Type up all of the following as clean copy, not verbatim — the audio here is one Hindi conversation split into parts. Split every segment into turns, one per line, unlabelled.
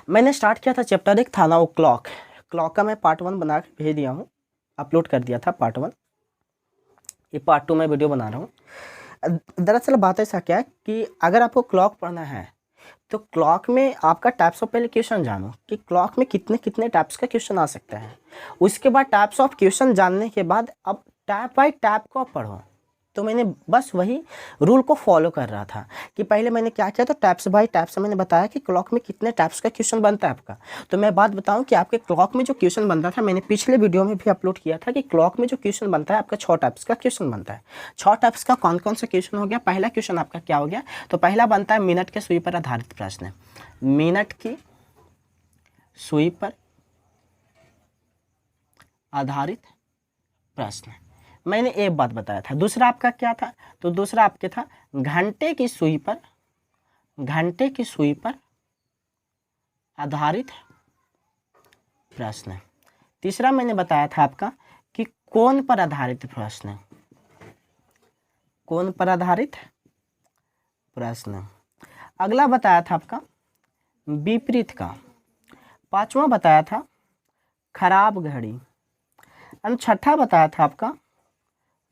मैंने स्टार्ट किया था चैप्टर एक था ना वो क्लॉक का मैं पार्ट 1 बना के भेज दिया हूँ, अपलोड कर दिया था पार्ट 1। ये पार्ट 2 मैं वीडियो बना रहा हूँ। दरअसल बात ऐसा क्या है कि अगर आपको क्लॉक पढ़ना है तो क्लॉक में आपका टाइप्स ऑफ, पहले क्वेश्चन जानो कि क्लॉक में कितने कितने टाइप्स का क्वेश्चन आ सकते हैं। उसके बाद टाइप्स ऑफ क्वेश्चन जानने के बाद अब टाइप बाई टाइप को आप पढ़ो। तो मैंने बस वही रूल को फॉलो कर रहा था कि पहले मैंने क्या किया, तो टाइप्स बाई टाइप्स मैंने बताया कि क्लॉक में कितने टाइप्स का क्वेश्चन बनता है आपका। तो मैं बात बताऊं कि आपके क्लॉक में जो क्वेश्चन बनता था, मैंने पिछले वीडियो में भी अपलोड किया था कि क्लॉक में जो क्वेश्चन बनता है आपका 6 टाइप्स का क्वेश्चन बनता है। 6 टाइप्स का कौन कौन सा क्वेश्चन हो गया। पहला क्वेश्चन आपका क्या हो गया, तो पहला बनता है मिनट के सुई पर आधारित प्रश्न। मिनट की सुई पर आधारित प्रश्न, मैंने एक बात बताया था। दूसरा आपका क्या था, तो दूसरा आपके था घंटे की सुई पर आधारित प्रश्न। तीसरा मैंने बताया था आपका कि कोण पर आधारित प्रश्न, कोण पर आधारित प्रश्न। अगला बताया था आपका विपरीत का। पांचवा बताया था खराब घड़ी। और छठा बताया था आपका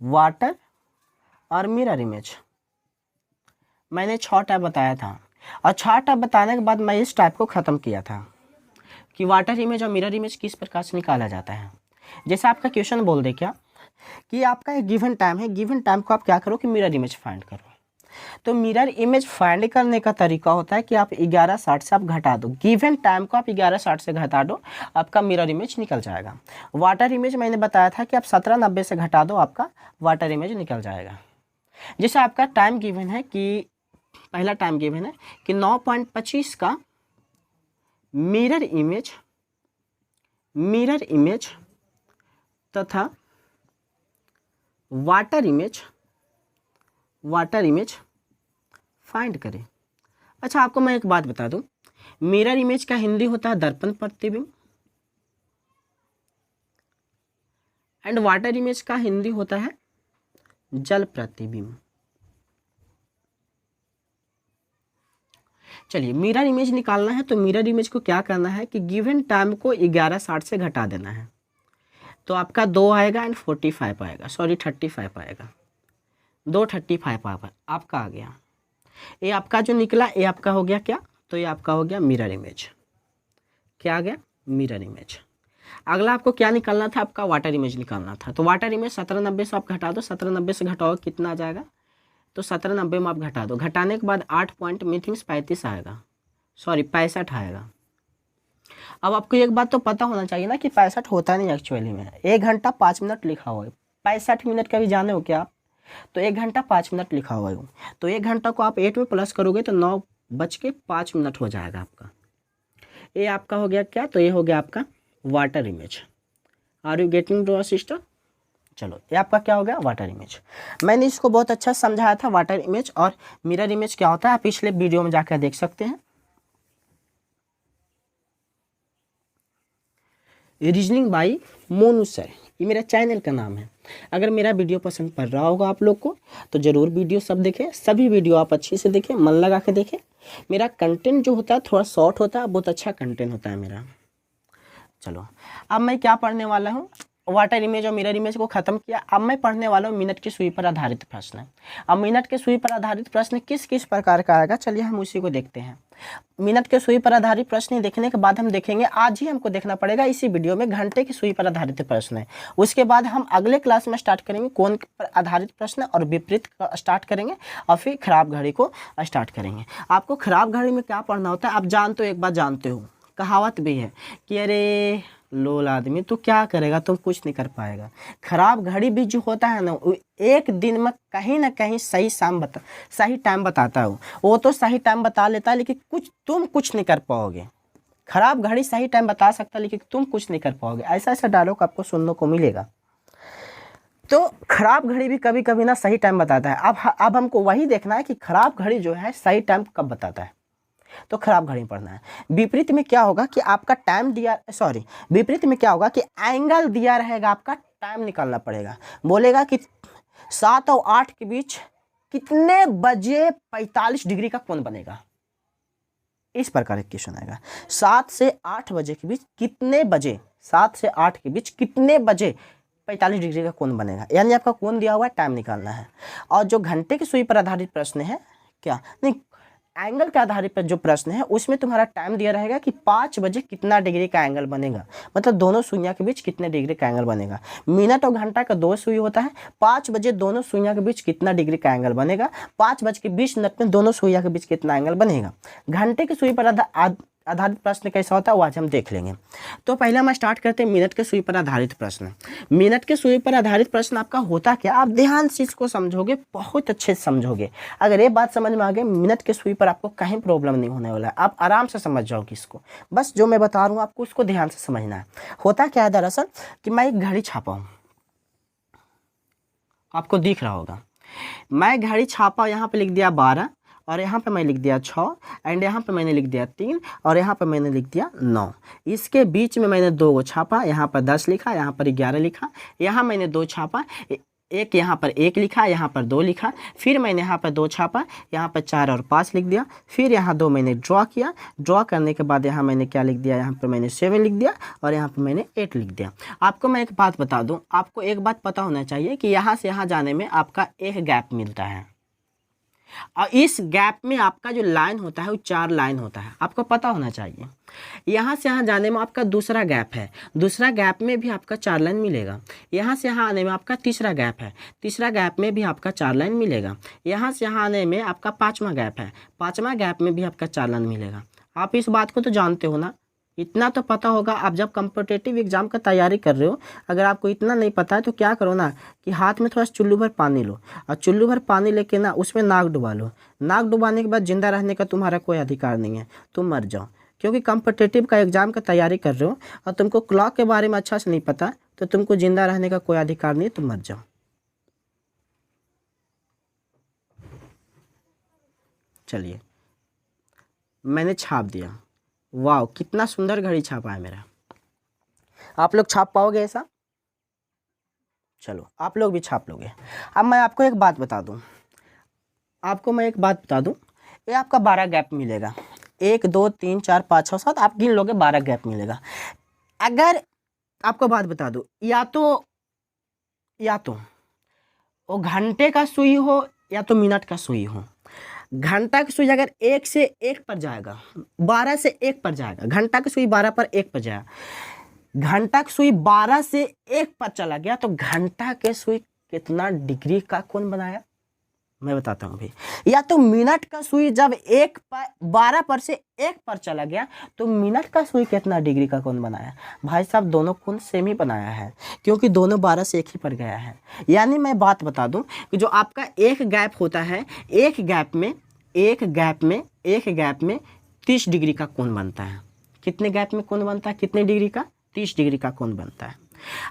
वाटर और मिरर इमेज। मैंने 6 टाइप बताया था और 6 टाइप बताने के बाद मैं इस टाइप को ख़त्म किया था कि वाटर इमेज और मिरर इमेज किस प्रकार से निकाला जाता है। जैसे आपका क्वेश्चन बोल दे क्या कि आपका एक गिवन टाइम है, गिवन टाइम को आप क्या करो कि मिरर इमेज फाइंड करो। तो मिरर इमेज फाइंड करने का तरीका होता है कि आप 11:60 से आप घटा दो, गिवन टाइम को आप 11:60 से घटा दो, आपका मिरर इमेज निकल जाएगा। वाटर इमेज मैंने बताया था कि आप 17:90 से घटा दो, आपका वाटर इमेज निकल जाएगा। जैसे आपका टाइम गिवन है कि पहला टाइम गिवन है कि 9.25 का मिरर इमेज तथा वाटर इमेज फाइंड करें। अच्छा, आपको मैं एक बात बता दूं, मिरर इमेज का हिंदी होता है दर्पण प्रतिबिंब एंड वाटर इमेज का हिंदी होता है जल प्रतिबिंब। चलिए, मिरर इमेज निकालना है तो मिरर इमेज को क्या करना है कि गिवन टाइम को 11:60 से घटा देना है, तो आपका 2 आएगा एंड 45 आएगा, सॉरी 35 आएगा, 2:35 आएगा आपका आ गया। ये आपका जो निकला ये आपका हो गया क्या, तो ये आपका हो गया मिरर इमेज। क्या आ गया, मिरर इमेज। अगला आपको क्या निकालना था, आपका वाटर इमेज निकालना था। तो वाटर इमेज 17:90 से आप घटा दो, 17:90 से घटाओ कितना आ जाएगा, तो 17:90 में आप घटा दो, घटाने के बाद 8 पॉइंट मीथिंग्स 35 आएगा, सॉरी 65 आएगा। अब आपको एक बात तो पता होना चाहिए ना कि 65 होता नहीं एक्चुअली में, 1 घंटा 5 मिनट लिखा हुआ है। 65 मिनट का भी जाने हो क्या आप, तो 1 घंटा 5 मिनट लिखा हुआ है, तो 1 घंटा को आप 8 में प्लस करोगे तो 9:05 हो जाएगा आपका। ये आपका हो गया क्या, तो ये हो गया आपका water image. Are you getting to sister. चलो, ये आपका क्या हो गया, वाटर इमेज। मैंने इसको बहुत अच्छा समझाया था, वाटर इमेज और मिरर इमेज क्या होता है, आप पिछले वीडियो में जाकर देख सकते हैं। रीजनिंग बाई मोनू सर, ये मेरा चैनल का नाम है। अगर मेरा वीडियो पसंद पड़ रहा होगा आप लोग को तो ज़रूर वीडियो सब देखें, सभी वीडियो आप अच्छे से देखें, मन लगा के देखें। मेरा कंटेंट जो होता है थोड़ा शॉर्ट होता है, बहुत अच्छा कंटेंट होता है मेरा। चलो, अब मैं क्या पढ़ने वाला हूँ, वाटर इमेज और मिरर इमेज को खत्म किया। अब मैं पढ़ने वाला हूँ मिनट की सुई पर आधारित प्रश्न। अब मिनट के सुई पर आधारित प्रश्न किस किस प्रकार का आएगा, चलिए हम उसी को देखते हैं। मिनट के सुई पर आधारित प्रश्न देखने के बाद हम देखेंगे, आज ही हमको देखना पड़ेगा इसी वीडियो में घंटे की सुई पर आधारित प्रश्न है। उसके बाद हम अगले क्लास में स्टार्ट करेंगे कोण पर आधारित प्रश्न और विपरीत स्टार्ट करेंगे, और फिर खराब घड़ी को स्टार्ट करेंगे। आपको खराब घड़ी में क्या पढ़ना होता है आप जानते हो, एक बात जानते हो, कहावत भी है कि अरे लोल आदमी तो क्या करेगा, तुम कुछ नहीं कर पाएगा। खराब घड़ी भी जो होता है ना, वो एक दिन में कहीं ना कहीं सही टाइम बताता है। वो तो सही टाइम बता लेता है लेकिन तुम कुछ नहीं कर पाओगे। खराब घड़ी सही टाइम बता सकता है लेकिन तुम कुछ नहीं कर पाओगे। ऐसा ऐसा डायलॉग आपको सुनने को मिलेगा। तो खराब घड़ी भी कभी कभी ना सही टाइम बताता है। अब हमको वही देखना है कि खराब घड़ी जो है सही टाइम कब बताता है, तो खराब घड़ी पढ़ना है। विपरीत में क्या होगा कि आपका टाइम दिया, सॉरी विपरीत में क्या होगा कि एंगल दिया रहेगा, आपका टाइम निकालना पड़ेगा। बोलेगा कि 7 और 8 के बीच कितने बजे 45 डिग्री का कोण बनेगा, इस प्रकार का क्वेश्चन आएगा। 7 से 8 बजे के बीच कितने बजे, 7 से 8 के बीच कितने बजे 45 डिग्री का कोण बनेगा, यानी आपका कोण दिया हुआ है, टाइम निकालना है। और जो घंटे की सुई पर आधारित प्रश्न है, क्या नहीं, एंगल के आधारित पर जो प्रश्न है उसमें तुम्हारा टाइम दिया रहेगा कि 5 बजे कितना डिग्री का एंगल बनेगा, मतलब दोनों सुइयां के बीच कितने डिग्री का एंगल बनेगा। मिनट और घंटा का 2 सुई होता है, 5 बजे दोनों सुइयां के बीच कितना डिग्री का एंगल बनेगा, 5:20 में दोनों सुइयां के बीच कितना एंगल बनेगा। घंटे की सुई पर आधारित प्रश्न कैसा होता है वो आज हम देख लेंगे। तो पहले हम स्टार्ट करते हैं मिनट के सुई पर आधारित प्रश्न। मिनट के सुई पर आधारित प्रश्न आपका होता क्या, आप ध्यान से इसको समझोगे, बहुत अच्छे से समझोगे। अगर ये बात समझ में आ गई, मिनट के सुई पर आपको कहीं प्रॉब्लम नहीं होने वाला है, आप आराम से समझ जाओगे इसको। बस जो मैं बता रहा हूँ आपको उसको ध्यान से समझना है। होता क्या है दरअसल कि मैं एक घड़ी छापा हूँ, आपको दिख रहा होगा, मैं घड़ी छापा, यहाँ पे लिख दिया 12 और यहाँ पे मैं लिख दिया 6 एंड यहाँ पे मैंने लिख दिया 3 और यहाँ पे मैंने लिख दिया 9। इसके बीच में मैंने 2 को छापा, यहाँ पर 10 लिखा, यहाँ पर 11 लिखा, यहाँ मैंने 2 छापा, एक यहाँ पर 1 लिखा, यहाँ पर 2 लिखा, फिर मैंने यहाँ पर 2 छापा, यहाँ पर 4 और 5 लिख दिया, फिर यहाँ 2 मैंने ड्रॉ किया, ड्रॉ करने के बाद यहाँ मैंने क्या लिख दिया, यहाँ पर मैंने 7 लिख दिया और यहाँ पर मैंने 8 लिख दिया। आपको मैं एक बात बता दूँ, आपको एक बात पता होना चाहिए कि यहाँ से यहाँ जाने में आपका एक गैप मिलता है और इस गैप में आपका जो लाइन होता है वो 4 लाइन होता है, आपको पता होना चाहिए। यहाँ से यहाँ जाने में आपका दूसरा गैप है, दूसरा गैप में भी आपका 4 लाइन मिलेगा। यहाँ से यहाँ आने में आपका तीसरा गैप है, तीसरा गैप में भी आपका 4 लाइन मिलेगा। यहाँ से यहाँ आने में आपका 5वां गैप है, 5वां गैप में भी आपका 4 लाइन मिलेगा। आप इस बात को तो जानते हो ना, इतना तो पता होगा। आप जब कॉम्पिटिटिव एग्जाम का तैयारी कर रहे हो, अगर आपको इतना नहीं पता है तो क्या करो ना कि हाथ में थोड़ा चुल्लू भर पानी लो और चुल्लू भर पानी लेके ना उसमें नाक डुबा लो। नाक डुबाने के बाद जिंदा रहने का तुम्हारा कोई अधिकार नहीं है, तुम मर जाओ। क्योंकि कॉम्पिटिटिव का एग्जाम का तैयारी कर रहे हो और तुमको क्लॉक के बारे में अच्छा से नहीं पता, तो तुमको जिंदा रहने का कोई अधिकार नहीं है, तुम मर जाओ। चलिए, मैंने छाप दिया। वाह, कितना सुंदर घड़ी छापा है मेरा। आप लोग छाप पाओगे ऐसा? चलो, आप लोग भी छाप लोगे। अब मैं आपको एक बात बता दूं, ये आपका 12 गैप मिलेगा। 1 2 3 4 5 6 7 आप गिन लोगे, 12 गैप मिलेगा। अगर आपको बात बता दूं, या तो वो घंटे का सुई हो या तो मिनट का सुई हो। घंटा की सुई अगर 1 से 1 पर जाएगा, 12 से 1 पर जाएगा, घंटा की सुई 12 पर 1 पर जाएगा, घंटा की सुई 12 से 1 पर चला गया तो घंटा के सुई कितना डिग्री का कोण बनाया, मैं बताता हूँ भाई। या तो मिनट का सुई जब 12 पर से 1 पर चला गया तो मिनट का सुई कितना डिग्री का कोण बनाया। भाई साहब, दोनों कोण सेम ही बनाया है, क्योंकि दोनों 12 से 1 ही पर गया है। यानी मैं बात बता दूं कि जो आपका एक गैप होता है, एक गैप में 30 डिग्री का कोण बनता है। कितने गैप में कोण बनता है, कितने डिग्री का? 30 डिग्री का कोण बनता है।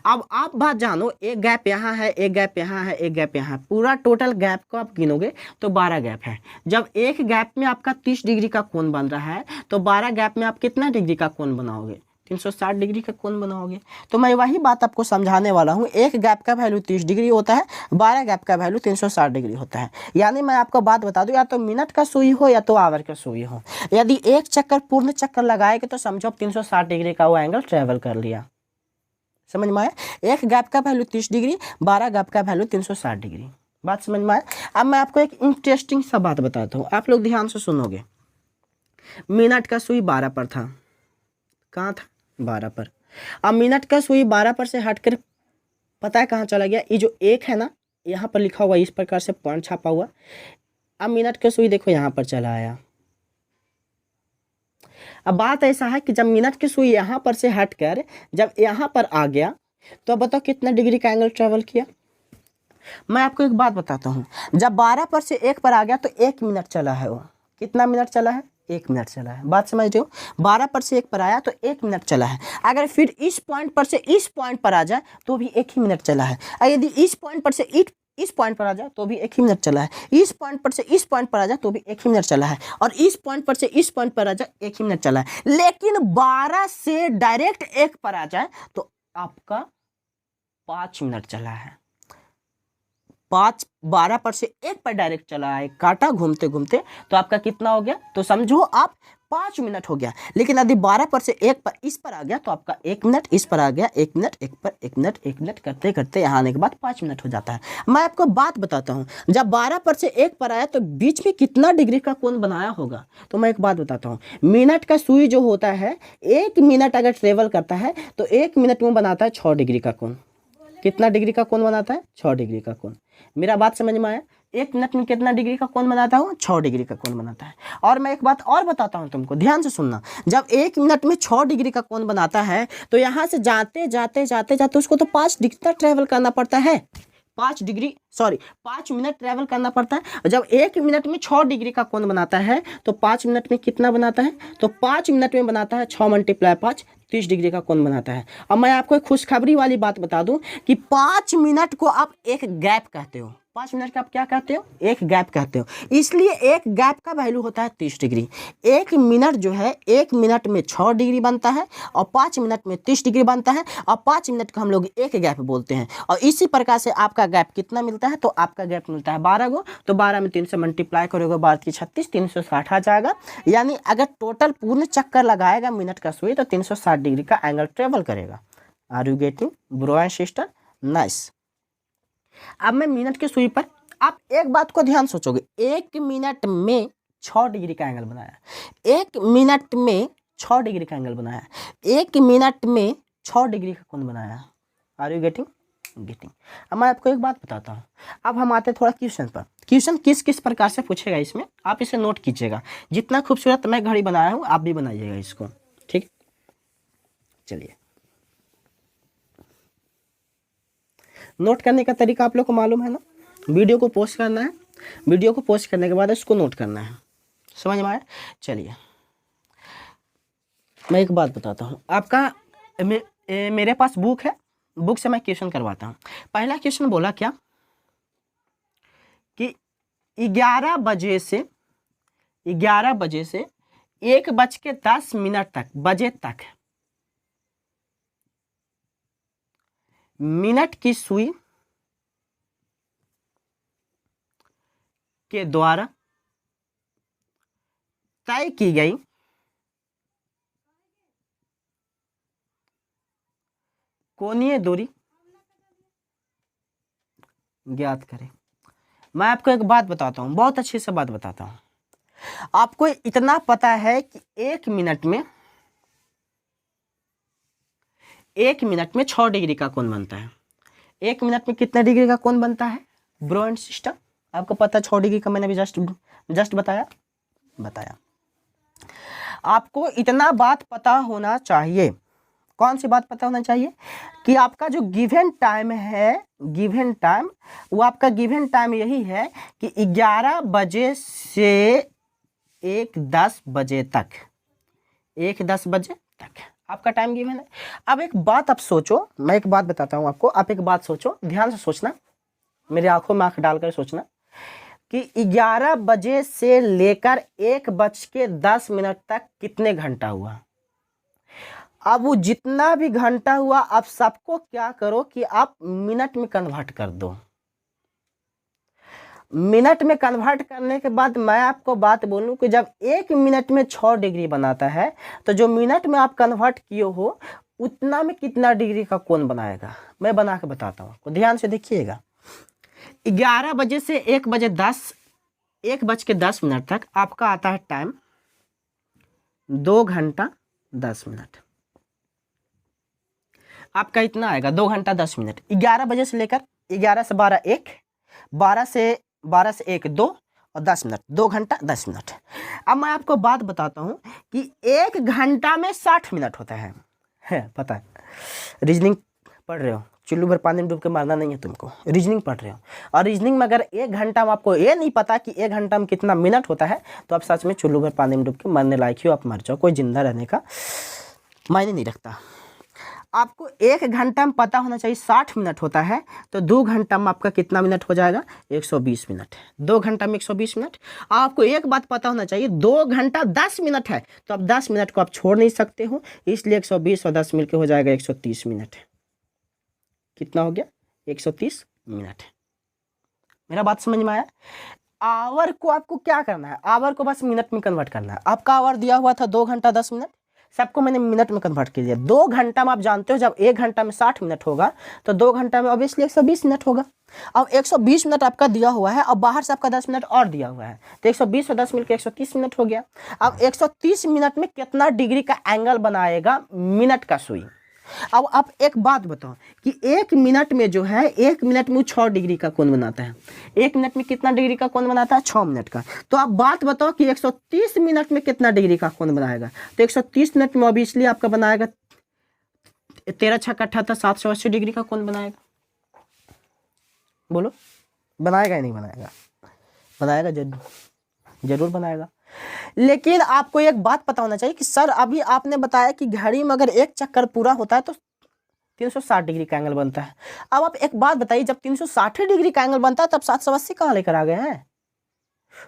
अब आप बात जानो, एक गैप यहाँ है, एक गैप यहाँ है, एक गैप यहाँ है, पूरा टोटल गैप को आप गिनोगे तो 12 गैप है। जब एक गैप में आपका 30 डिग्री का कोण बन रहा है तो 12 गैप में आप कितना डिग्री का कोण बनाओगे? 360 डिग्री का कोण बनाओगे। तो मैं वही बात आपको समझाने वाला हूँ। एक गैप का वैल्यू 30 डिग्री होता है, 12 गैप का वैल्यू 360 डिग्री होता है। यानी मैं आपको बात बता दूं, या तो मिनट का सुई हो या तो आवर का सुई हो। यदि एक चक्कर पूर्ण चक्कर लगाएगा तो समझो 360 डिग्री का वो एंगल ट्रेवल कर लिया। समझ में आया? एक गैप का वैल्यू 30 डिग्री, 12 गैप का वैल्यू 360 डिग्री। बात समझ में आया? अब मैं आपको एक इंटरेस्टिंग सा बात बताता हूँ, आप लोग ध्यान से सुनोगे। मिनट का सुई 12 पर था, कहाँ था? 12 पर। अब मिनट का सुई 12 पर से हटकर पता है कहाँ चला गया? ये जो 1 है ना, यहाँ पर लिखा हुआ इस प्रकार से पॉइंट छापा हुआ। अब मिनट का सुई देखो यहाँ पर चला आया। अब बात ऐसा है कि जब मिनट की सुई यहाँ पर से हटकर जब यहाँ पर आ गया तो अब बताओ कितना डिग्री का एंगल ट्रेवल किया। मैं आपको एक बात बताता हूँ, जब 12 पर से 1 पर आ गया तो 1 मिनट चला है। वो कितना मिनट चला है? 1 मिनट चला है। बात समझ रहे हो? 12 पर से 1 पर आया तो 1 मिनट चला है। अगर फिर इस पॉइंट पर से इस पॉइंट पर आ जाए तो भी 1 ही मिनट चला है। और यदि इस पॉइंट पर से इस पॉइंट पर आ जाए तो भी 1 ही मिनट चला है। इस पॉइंट पर से इस पॉइंट पर आ जाए तो भी 1 ही मिनट चला है। और इस पॉइंट पर से इस पॉइंट पर आ जाए 1 ही मिनट चला है। लेकिन 12 से डायरेक्ट 1 पर आ जाए तो आपका 5 मिनट चला है। 12 पर से 1 पर डायरेक्ट चला है, काटा घूमते घूमते, तो आपका कितना हो गया? तो समझो आप 5 मिनट हो गया। लेकिन यदि 12 पर से 1 पर इस पर आ गया तो आपका 1 मिनट, इस पर आ गया 1 मिनट, 1 पर 1 मिनट, 1 मिनट करते करते यहाँ आने के बाद 5 मिनट हो जाता है। मैं आपको बात बताता हूँ, जब 12 पर से 1 पर आया तो बीच में कितना डिग्री का कोण बनाया होगा। तो मैं एक बात बताता हूँ, मिनट का सुई जो होता है 1 मिनट अगर ट्रेवल करता है तो 1 मिनट में बनाता है 6 डिग्री का कोण। कितना डिग्री का कोण बनाता है? 6 डिग्री का कोण। मेरा बात समझ में आया? 1 मिनट में कितना डिग्री का कोण बनाता हूँ? 6 डिग्री का कोण बनाता है। और मैं एक बात और बताता हूँ तुमको, ध्यान से सुनना। जब 1 मिनट में 6 डिग्री का कोण बनाता है तो यहाँ से जाते जाते जाते जाते उसको तो 5 डिग्री तक ट्रेवल करना पड़ता है। 5 मिनट ट्रेवल करना पड़ता है। और जब 1 मिनट में 6 डिग्री का कोण बनाता है तो 5 मिनट में कितना बनाता है? तो 5 मिनट में बनाता है 6 × 5 30 डिग्री का कोण बनाता है। अब मैं आपको एक खुशखबरी वाली बात बता दूं कि 5 मिनट को आप एक गैप कहते हो। 5 मिनट का आप क्या कहते हो? एक गैप कहते हो। इसलिए एक गैप का वैल्यू होता है 30 डिग्री। 1 मिनट जो है 1 मिनट में 6 डिग्री बनता है और 5 मिनट में 30 डिग्री बनता है और 5 मिनट को हम लोग एक गैप बोलते हैं। और इसी प्रकार से आपका गैप कितना मिलता है? तो आपका गैप मिलता है 12 गो। तो 12 में 3 से मल्टीप्लाई करोगे 12 की 36, 360 आ जाएगा। यानी अगर टोटल पूर्ण चक्कर लगाएगा मिनट का सुई तो 360 डिग्री का एंगल ट्रेवल करेगा। Are you getting bro and sister? Nice. अब मैं मिनट के सुई पर आप एक बात को ध्यान सोचोगे, 1 मिनट में 6 डिग्री का एंगल बनाया, 1 मिनट में 6 डिग्री का एंगल बनाया, 1 मिनट में 6 डिग्री का कोण बनाया। Are you getting? अब मैं आपको एक बात बताता हूँ। अब हम आते हैं थोड़ा क्वेश्चन पर। क्वेश्चन किस किस प्रकार से पूछेगा इसमें आप इसे नोट कीजिएगा। जितना खूबसूरत मैं घड़ी बनाया हूँ आप भी बनाइएगा इसको, ठीक? चलिए, नोट करने का तरीका आप लोग को मालूम है ना। वीडियो को पोस्ट करना है, वीडियो को पोस्ट करने के बाद इसको नोट करना है। समझ में आया? चलिए, मैं एक बात बताता हूँ। आपका मेरे पास बुक है, बुक से मैं क्वेश्चन करवाता हूँ। पहला क्वेश्चन बोला क्या कि 11 बजे से 1:10 बजे तक मिनट की सुई के द्वारा तय की गई कोणीय दूरी ज्ञात करें। मैं आपको एक बात बताता हूं, बहुत अच्छी से बात बताता हूं। आपको इतना पता है कि 1 मिनट में 6 डिग्री का कोण बनता है। 1 मिनट में कितने डिग्री का कोण बनता है ब्रो एंड सिस्टर? आपको पता है 6 डिग्री का, मैंने भी जस्ट बताया। आपको इतना बात पता होना चाहिए। कौन सी बात पता होना चाहिए? कि आपका जो गिवन टाइम है, वो आपका गिवन टाइम यही है कि 11 बजे से 1:10 बजे तक, 1:10 बजे तक आपका टाइम गिवन है। अब एक बात आप सोचो, मैं एक बात बताता हूं आपको। आप एक बात सोचो, ध्यान से सोचना, मेरी आंखों में आंख डालकर सोचना कि 11 बजे से लेकर 1:10 तक कितने घंटा हुआ। अब वो जितना भी घंटा हुआ आप सबको क्या करो कि आप मिनट में कन्वर्ट कर दो। मिनट में कन्वर्ट करने के बाद मैं आपको बात बोलूं कि जब 1 मिनट में 6 डिग्री बनाता है तो जो मिनट में आप कन्वर्ट किए हो उतना में कितना डिग्री का कोण बनाएगा, मैं बना के बताता हूं आपको। ध्यान से देखिएगा, 11 बजे से 1:10 तक आपका आता है टाइम 2 घंटा 10 मिनट। आपका इतना आएगा 2 घंटा 10 मिनट। 11 बजे से लेकर 11 से 12 1, 12 से 1 2 और 10 मिनट, 2 घंटा 10 मिनट। अब मैं आपको बात बताता हूं कि 1 घंटा में 60 मिनट होता है पता है? रीजनिंग पढ़ रहे हो, चुल्लू भर पानी में डूब के मारना नहीं है तुमको, रीजनिंग पढ़ रहे हो। और रीजनिंग में अगर 1 घंटा में आपको ये नहीं पता कि 1 घंटा में कितना मिनट होता है तो आप सच में चुल्लू भर पानी में डूब के मरने लायक ही हो, आप मर जाओ, कोई जिंदा रहने का मायने नहीं रखता। आपको 1 घंटा में पता होना चाहिए 60 मिनट होता है, तो 2 घंटा में आपका कितना मिनट हो जाएगा? 120 मिनट। 2 घंटा में 120 मिनट। आपको एक बात पता होना चाहिए, 2 घंटा 10 मिनट है तो अब 10 मिनट को आप छोड़ नहीं सकते हो, इसलिए 120 और 10 मिलकर हो जाएगा 130 मिनट। कितना हो गया? 130 मिनट। मेरा बात समझ में आया? आवर को आपको क्या करना है, आवर को बस मिनट में कन्वर्ट करना है। आपका आवर दिया हुआ था 2 घंटा 10 मिनट, सबको मैंने मिनट में कन्वर्ट कर दिया। 2 घंटा में आप जानते हो जब 1 घंटा में 60 मिनट होगा तो 2 घंटा में ऑब्वियसली 120 मिनट होगा। अब 120 मिनट आपका दिया हुआ है, अब बाहर से आपका 10 मिनट और दिया हुआ है, तो 120 और 10 मिलकर 130 मिनट हो गया। अब 130 मिनट में कितना डिग्री का एंगल बनाएगा मिनट का सुई। अब आप एक बात बताओ कि 1 मिनट में जो है 1 मिनट में 6 डिग्री का कोण बनाता है। 1 मिनट में कितना डिग्री का कोण बनाता है, 6 मिनट का। तो आप बात बताओ कि 130 मिनट में कितना डिग्री का कोण बनाएगा। तो 130 मिनट में ऑब्वियसली आपका बनाएगा 13 छक्का 78 780 डिग्री का कोण बनाएगा। बोलो बनाएगा या नहीं बनाएगा? बनाएगा, जरूर बनाएगा। लेकिन आपको एक बात पता होना चाहिए कि सर अभी आपने बताया कि घड़ी में अगर 1 चक्कर पूरा होता है तो 360 डिग्री का एंगल बनता है। अब आप एक बात बताइए, जब 360 डिग्री का एंगल बनता है तब 780 कहाँ लेकर आ गए हैं?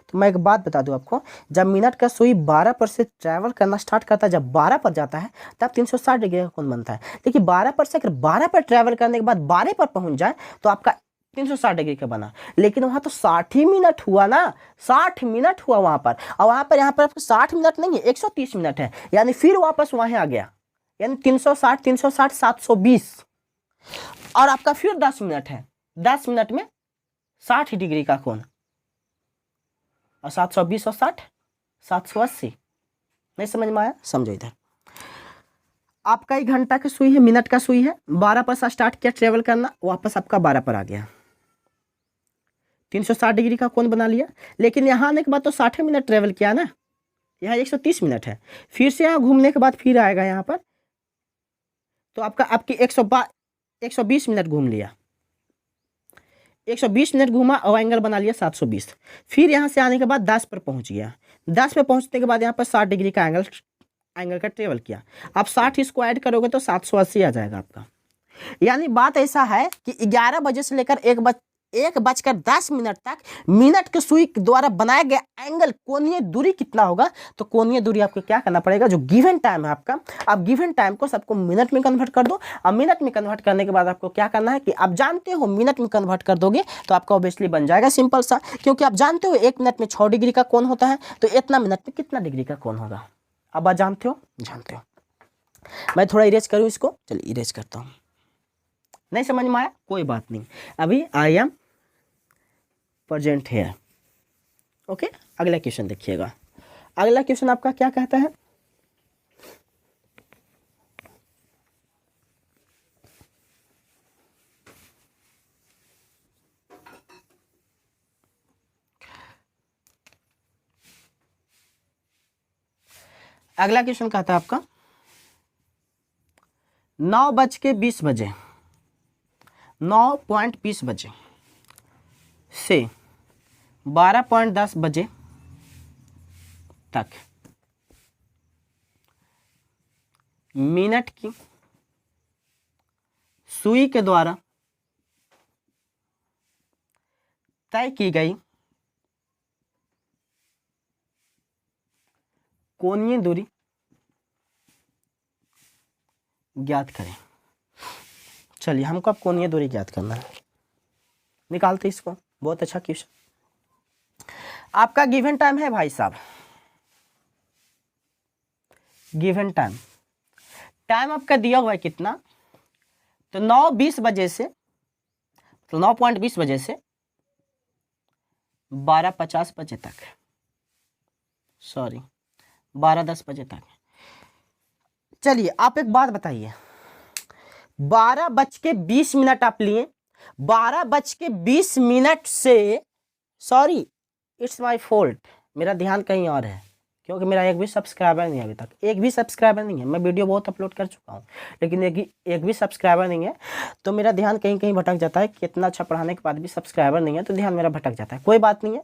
तो मैं एक बात बता दूं आपको, जब मिनट का सुई 12 पर से ट्रैवल करना स्टार्ट करता है, जब 12 पर जाता है तब 360 डिग्री का कोण बनता है। देखिए 12 पर से अगर 12 पर ट्रैवल करने के बाद 12 पर पहुंच जाए तो आपका 360 डिग्री का बना। लेकिन वहां तो 60 ही मिनट हुआ ना, 60 मिनट हुआ वहां पर, और वहां पर यहाँ पर आपको 60 मिनट नहीं है 130 मिनट है, यानी फिर वापस वहां आ गया, यानी 360 360 720, और आपका फिर 10 मिनट है, 10 मिनट में 60 डिग्री का कोण, और 720 और 60 780। नहीं समझ में आया? समझो इधर। आपका 1 घंटा का सुई है, मिनट का सुई है, 12 पर से स्टार्ट किया ट्रेवल करना, वापस आपका 12 पर आ गया, 360 डिग्री का कोण बना लिया। लेकिन यहाँ आने के बाद तो 60 मिनट ट्रेवल किया ना, यहाँ 130 मिनट है, फिर से यहाँ घूमने के बाद फिर आएगा यहाँ पर, तो आपकी 120 मिनट घूम लिया, 120 मिनट घूमा और एंगल बना लिया 720। फिर यहाँ से आने के बाद 10 पर पहुँच गया, 10 पर पहुँचने के बाद यहाँ पर 60 डिग्री का एंगल का ट्रेवल किया। आप 60 इसको ऐड करोगे तो 780 आ जाएगा आपका। यानी बात ऐसा है कि 11 बजे से लेकर 1:10 तक मिनट के सुई द्वारा बनाया गया एंगल कोणीय दूरी कितना होगा, तो कोणीय दूरी आपको क्या करना पड़ेगा, जो गिवन टाइम है आपका, आप गिवन टाइम को सबको मिनट में कन्वर्ट कर दो। अब मिनट में कन्वर्ट करने के बाद आपको क्या करना है कि आप जानते हो मिनट में कन्वर्ट कर दोगे तो आपका ऑब्वियसली बन जाएगा सिंपल सा, क्योंकि आप जानते हो 1 मिनट में 6 डिग्री का कोण होता है, तो इतना मिनट में कितना डिग्री का कोण होगा। अब आप जानते हो? जानते हो। मैं थोड़ा इरेज करूँ इसको, चलिए इरेज करता हूँ। नहीं समझ में आया? कोई बात नहीं, अभी आई एम प्रेजेंट है। ओके, अगला क्वेश्चन देखिएगा। अगला क्वेश्चन आपका क्या कहता है, अगला क्वेश्चन कहता है आपका 9:20 बजे 9:20 बजे से 12:10 बजे तक मिनट की सुई के द्वारा तय की गई कोणीय दूरी ज्ञात करें। चलिए हमको अब कोणीय दूरी ज्ञात करना है, निकालते इसको। बहुत अच्छा क्वेश्चन। आपका गिवन टाइम है भाई साहब, गिवन टाइम आपका दिया हुआ है कितना, तो 9:20 बजे से, तो 9:20 बजे से 12:50 बजे तक, सॉरी 12:10 बजे तक। चलिए आप एक बात बताइए, 12:20 आप लिए, 12:20 से, सॉरी इट्स माय फॉल्ट, मेरा ध्यान कहीं और है, क्योंकि मेरा एक भी सब्सक्राइबर नहीं है अभी तक, एक भी सब्सक्राइबर नहीं है। मैं वीडियो बहुत अपलोड कर चुका हूँ लेकिन एक भी सब्सक्राइबर नहीं है, तो मेरा ध्यान कहीं कहीं भटक जाता है। कितना अच्छा पढ़ाने के बाद भी सब्सक्राइबर नहीं है तो ध्यान मेरा भटक जाता है। कोई बात नहीं है,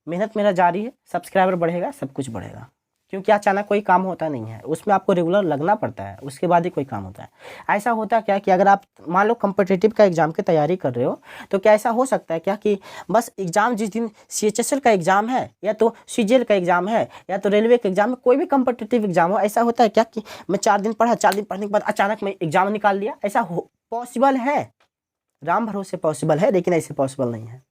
मेहनत मेरा जारी है, सब्सक्राइबर बढ़ेगा, सब कुछ बढ़ेगा, क्योंकि अचानक कोई काम होता नहीं है, उसमें आपको रेगुलर लगना पड़ता है, उसके बाद ही कोई काम होता है। ऐसा होता क्या कि अगर आप मान लो कॉम्पिटिटिव का एग्जाम की तैयारी कर रहे हो, तो क्या ऐसा हो सकता है क्या कि बस एग्जाम जिस दिन CHSL का एग्जाम है, या तो CGL का एग्जाम है, या तो रेलवे का एग्जाम है, कोई भी कॉम्पिटिटिव एग्जाम हो, ऐसा होता है क्या कि मैं 4 दिन पढ़ा, 4 दिन पढ़ने के बाद अचानक मैं एग्जाम निकाल लिया? ऐसा पॉसिबल है, राम भरोसे पॉसिबल है, लेकिन ऐसे पॉसिबल नहीं है।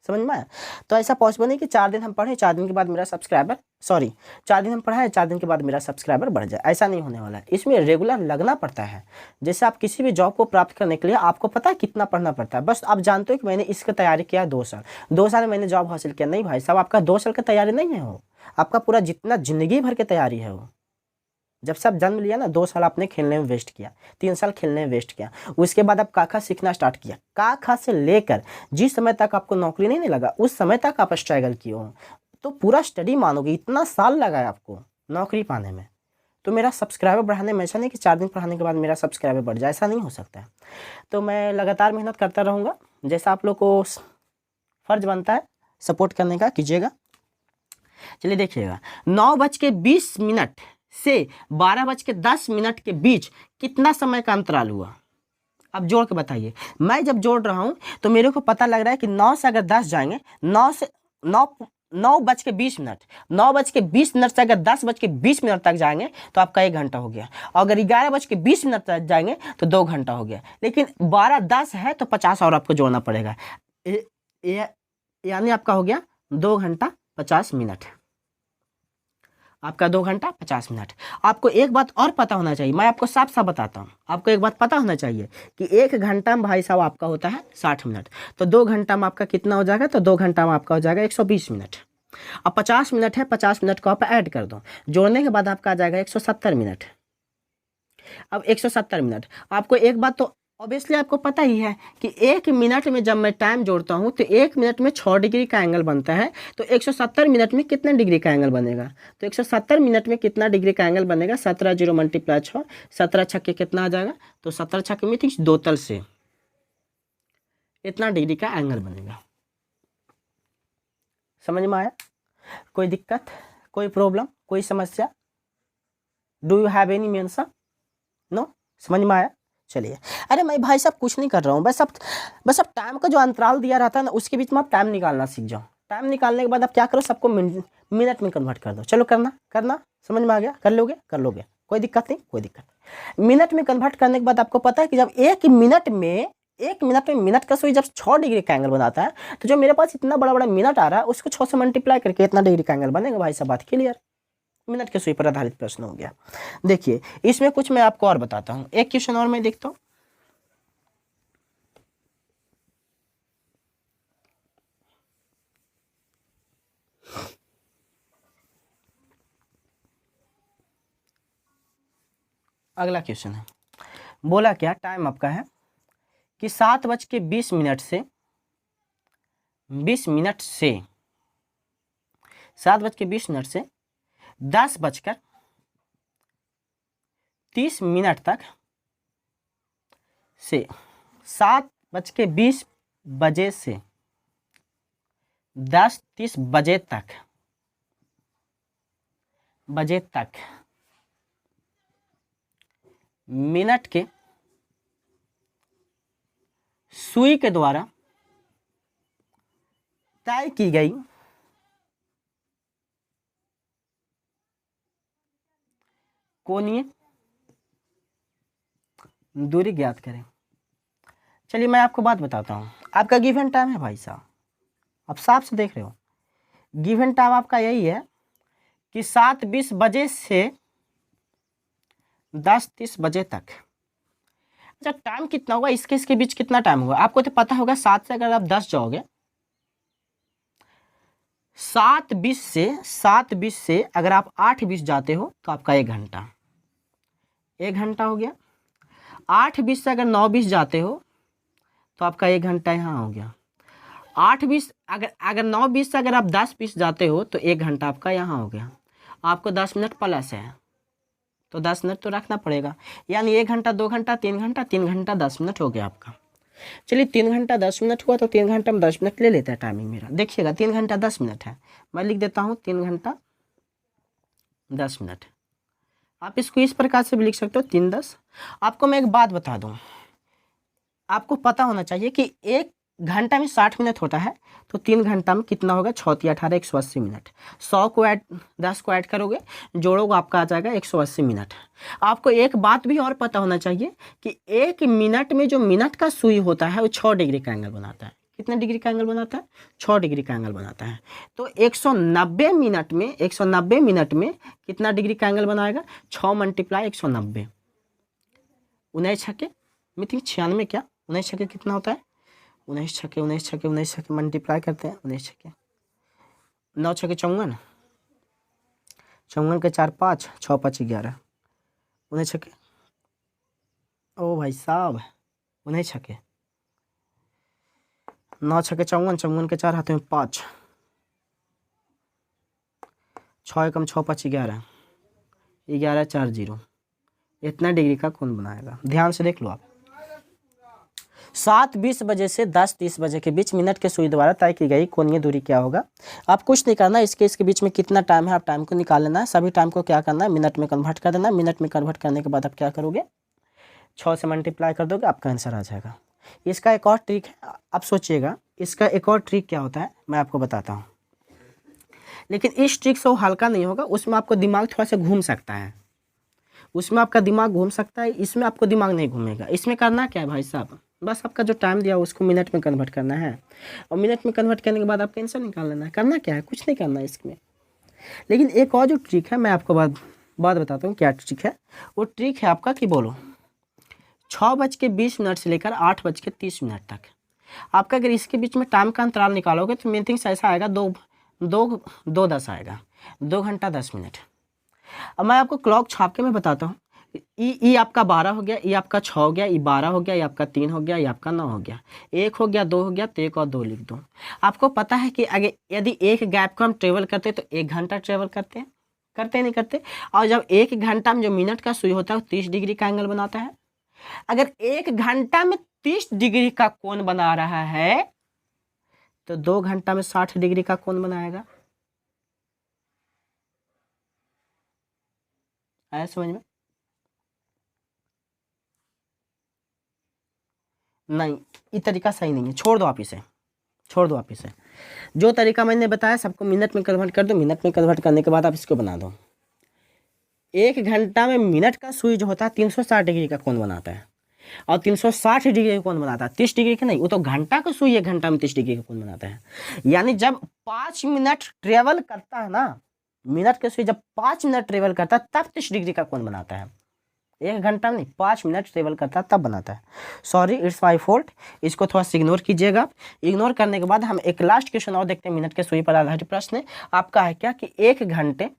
समझ में आया। तो ऐसा पॉसिबल नहीं कि 4 दिन हम पढ़े 4 दिन के बाद मेरा सब्सक्राइबर 4 दिन हम पढ़ाए 4 दिन के बाद मेरा सब्सक्राइबर बढ़ जाए, ऐसा नहीं होने वाला है। इसमें रेगुलर लगना पड़ता है। जैसे आप किसी भी जॉब को प्राप्त करने के लिए आपको पता है कितना पढ़ना पड़ता है। बस आप जानते हो कि मैंने इसका तैयारी किया 2 साल, 2 साल में मैंने जॉब हासिल किया। नहीं भाई साहब, आपका 2 साल का तैयारी नहीं है वो, आपका पूरा जितना जिंदगी भर की तैयारी है वो। जब सब जन्म लिया ना 2 साल आपने खेलने में वेस्ट किया, 3 साल खेलने में वेस्ट किया। उसके बाद आप काखा सीखना स्टार्ट किया। काखा से लेकर जिस समय तक आपको नौकरी नहीं लगा उस समय तक आप स्ट्रगल किए हो, तो पूरा स्टडी मानोगे, इतना साल लगा है आपको नौकरी पाने में। तो मेरा सब्सक्राइबर बढ़ाने में ऐसा नहीं कि 4 दिन पढ़ाने के बाद मेरा सब्सक्राइबर बढ़ जाए, ऐसा नहीं हो सकता है। तो मैं लगातार मेहनत करता रहूँगा, जैसा आप लोग को फर्ज बनता है सपोर्ट करने का कीजिएगा। चलिए देखिएगा, 9:20 से 12:10 के बीच कितना समय का अंतराल हुआ, अब जोड़ के बताइए। मैं जब जोड़ रहा हूं तो मेरे को पता लग रहा है कि 9 से अगर 10 जाएंगे, 9:20, 9:20 से अगर 10:20 तक जाएंगे तो आपका 1 घंटा हो गया। अगर 11:20 तक जाएंगे तो 2 घंटा हो गया। लेकिन 12:10 है तो 50 और आपको जोड़ना पड़ेगा, यानी आपका हो गया 2 घंटा 50 मिनट। आपका 2 घंटा 50 मिनट। आपको एक बात और पता होना चाहिए, मैं आपको साफ साफ बताता हूँ, आपको एक बात पता होना चाहिए कि 1 घंटा में भाई साहब आपका होता है 60 मिनट। तो 2 घंटा में आपका कितना हो जाएगा, तो 2 घंटा में आपका हो जाएगा 120 मिनट। अब 50 मिनट है, 50 मिनट को आप ऐड कर दो, जोड़ने के बाद आपका आ जाएगा 170 मिनट। अब 170 मिनट, आपको एक बात तो ऑब्वियसली आपको पता ही है कि 1 मिनट में जब मैं टाइम जोड़ता हूं तो 1 मिनट में 6 डिग्री का एंगल बनता है। तो 170 मिनट में कितने डिग्री का एंगल बनेगा, तो 170 मिनट में कितना डिग्री का एंगल बनेगा, 17 0 × 6, 17 छक्के कितना आ जाएगा, तो 17 छक्के में 2 तल से इतना डिग्री का एंगल बनेगा। समझ में आया? कोई दिक्कत, कोई प्रॉब्लम, कोई समस्या? Do you have any mention? No? समझ में आया? चलिए, अरे मैं भाई साहब कुछ नहीं कर रहा हूँ, बस अब टाइम का जो अंतराल दिया रहता है ना उसके बीच में आप टाइम निकालना सीख जाओ। टाइम निकालने के बाद आप क्या करो, सबको मिनट में कन्वर्ट कर दो। चलो करना समझ में आ गया? कर लोगे, कोई दिक्कत नहीं, कोई दिक्कत नहीं। मिनट में कन्वर्ट करने के बाद आपको पता है कि जब 1 मिनट में मिनट का सुई जब 6 डिग्री का एंगल बनाता है, तो जो मेरे पास इतना बड़ा मिनट आ रहा है उसको 6 से मल्टीप्लाई करके इतना डिग्री का एंगल बनेगा। भाई साहब बात क्लियर? मिनट के सुई पर आधारित प्रश्न हो गया। देखिए इसमें कुछ मैं आपको और बताता हूँ, एक क्वेश्चन और मैं देखता हूँ। अगला क्वेश्चन है, बोला क्या, टाइम आपका है कि 7:20 से 10:30 तक से 7:20 से 10:30 बजे तक मिनट के सुई के द्वारा तय की गई कोणीय दूरी ज्ञात करें। चलिए मैं आपको बात बताता हूं, आपका गिवन टाइम है भाई साहब, आप साफ से देख रहे हो, गिवन टाइम आपका यही है कि 7:20 बजे से 10:30 बजे तक। अच्छा टाइम कितना होगा, इसके बीच कितना टाइम होगा आपको तो पता होगा। 7 से अगर आप 10 जाओगे, 7:20 से अगर आप 8:20 जाते हो तो आपका 1 घंटा, 1 घंटा हो गया। 8:20 से अगर 9:20 जाते हो तो आपका 1 घंटा यहाँ हो गया। 8:20 अगर 9:20 से अगर आप 10:20 जाते हो तो 1 घंटा आपका यहाँ हो गया। आपको 10 मिनट प्लस है तो 10 मिनट तो रखना पड़ेगा, यानी 1 घंटा 2 घंटा 3 घंटा 3 घंटा 10 मिनट हो गया आपका। चलिए 3 घंटा 10 मिनट हुआ तो 3 घंटा में 10 मिनट ले लेता है टाइमिंग मेरा। देखिएगा 3 घंटा 10 मिनट है, मैं लिख देता हूँ 3 घंटा 10 मिनट। आप इसको इस प्रकार से भी लिख सकते हो 3:10। आपको मैं एक बात बता दूँ, आपको पता होना चाहिए कि 1 घंटा में 60 मिनट होता है, तो 3 घंटा में कितना होगा, 6 × 18 180 मिनट। 10 को ऐड करोगे, जोड़ोगे, आपका आ जाएगा 180 मिनट। आपको एक बात भी और पता होना चाहिए कि 1 मिनट में जो मिनट का सुई होता है वो 6 डिग्री का एंगल बनाता है। कितने डिग्री का एंगल बनाता है? 6 डिग्री का एंगल बनाता है। तो 190 मिनट में 190 मिनट में कितना डिग्री का एंगल बनाएगा? 6 मल्टीप्लाई 190, 19 छक्के मित्र 96, क्या 19 छक्के कितना होता है? 19 छक्के 19 छक्के 19 छक्के मल्टीप्लाई करते हैं, 19 छक्के 9 छक्के 54, 54 के 4 5, 6 5 11, 19 छक्के, ओ भाई साहब 19 छक्के, 9 छक्के 54, 54 के 4 हाथों में 5, 6 एकम 6 5 11, 11 4 0, इतना डिग्री का कौन बनाएगा? ध्यान से देख लो आप। 7:20 बजे से 10:30 बजे के बीच मिनट के सुई द्वारा तय की गई कोणीय दूरी क्या होगा? आप कुछ नहीं करना, इसके बीच में कितना टाइम है आप टाइम को निकाल लेना है। सभी टाइम को क्या करना है? मिनट में कन्वर्ट कर देना। मिनट में कन्वर्ट करने के बाद आप क्या करोगे? 6 से मल्टीप्लाई कर दोगे, आपका आंसर आ जाएगा। इसका एक और ट्रिक है, आप सोचिएगा इसका एक और ट्रिक क्या होता है, मैं आपको बताता हूँ। लेकिन इस ट्रिक से वो हल्का नहीं होगा, उसमें आपको दिमाग थोड़ा सा घूम सकता है, उसमें आपका दिमाग घूम सकता है, इसमें आपको दिमाग नहीं घूमेगा। इसमें करना क्या है भाई साहब? बस आपका जो टाइम दिया उसको मिनट में कन्वर्ट करना है, और मिनट में कन्वर्ट करने के बाद आपका आंसर निकाल लेना है। करना क्या है? कुछ नहीं करना है इसमें। लेकिन एक और जो ट्रिक है मैं आपको बात बताता हूँ क्या ट्रिक है। वो ट्रिक है आपका कि बोलो 6:20 से लेकर 8:30 तक आपका अगर इसके बीच में टाइम का अंतराल निकालोगे तो मीनिंग्स ऐसा आएगा, 2:10 आएगा, 2 घंटा 10 मिनट। अब मैं आपको क्लॉक छाप के मैं बताता हूँ। ई आपका 12 हो गया, ई आपका 6 हो गया, ई 12 हो गया, ई आपका 3 हो गया, ई आपका 9 हो गया, 1 हो गया, 2 हो गया, तो 1 और 2 लिख दो। आपको पता है कि अगर यदि एक गैप को हम ट्रेवल करते तो 1 घंटा ट्रेवल करते नहीं करते। और जब 1 घंटा में जो मिनट का सुई होता है वो 30 डिग्री का एंगल बनाता है। अगर 1 घंटा में 30 डिग्री का कोण बना रहा है तो 2 घंटा में 60 डिग्री का कोण बनाएगा। आया समझ में? नहीं, ये तरीका सही नहीं है, छोड़ दो आप इसे, छोड़ दो आप इसे। जो तरीका मैंने बताया सबको मिनट में कन्वर्ट कर दो। मिनट में कन्वर्ट करने के बाद आप इसको बना दो। 1 घंटा में मिनट का सुई जो होता है 360 डिग्री का कोण बनाता है, और 360 डिग्री का कोण बनाता है, 30 डिग्री का नहीं। वो तो घंटा का सुई 1 घंटा में 30 डिग्री का कोण बनाता है। यानी जब 5 मिनट ट्रेवल करता है ना, मिनट का सुई जब 5 मिनट ट्रेवल करता है तब 30 डिग्री का कोण बनाता है। 1 घंटा नहीं, 5 मिनट ट्रेवल करता है तब बनाता है। Sorry, it's my fault. इसको थोड़ा सा इग्नोर कीजिएगा। इग्नोर करने के बाद हम एक लास्ट क्वेश्चन और देखते हैं। मिनट के सुई पर आधारित प्रश्न आपका है क्या कि 1 घंटे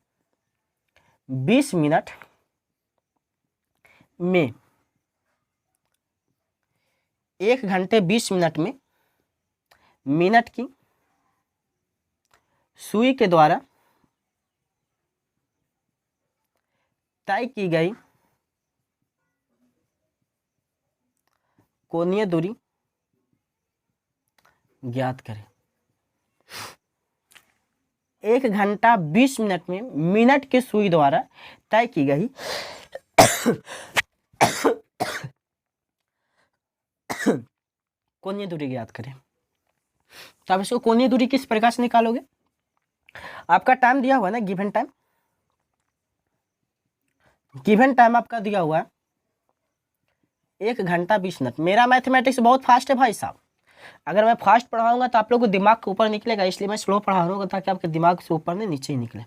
20 मिनट में 1 घंटे 20 मिनट में मिनट की सुई के द्वारा तय की गई कोणीय दूरी ज्ञात करें। 1 घंटा 20 मिनट में मिनट के सुई द्वारा तय की गई कोणीय दूरी ज्ञात करें। तो आप इसको कोणीय दूरी किस प्रकार से निकालोगे? आपका टाइम दिया हुआ है ना, गिवन टाइम, गिवन टाइम आपका दिया हुआ है 1 घंटा 20 मिनट। मेरा मैथमेटिक्स बहुत फास्ट है भाई साहब। अगर मैं फास्ट पढ़ाऊंगा तो आप लोगों को दिमाग के ऊपर निकलेगा, इसलिए मैं स्लो पढ़ा रहा हूँ ताकि आपके दिमाग से ऊपर नहीं नीचे ही निकले।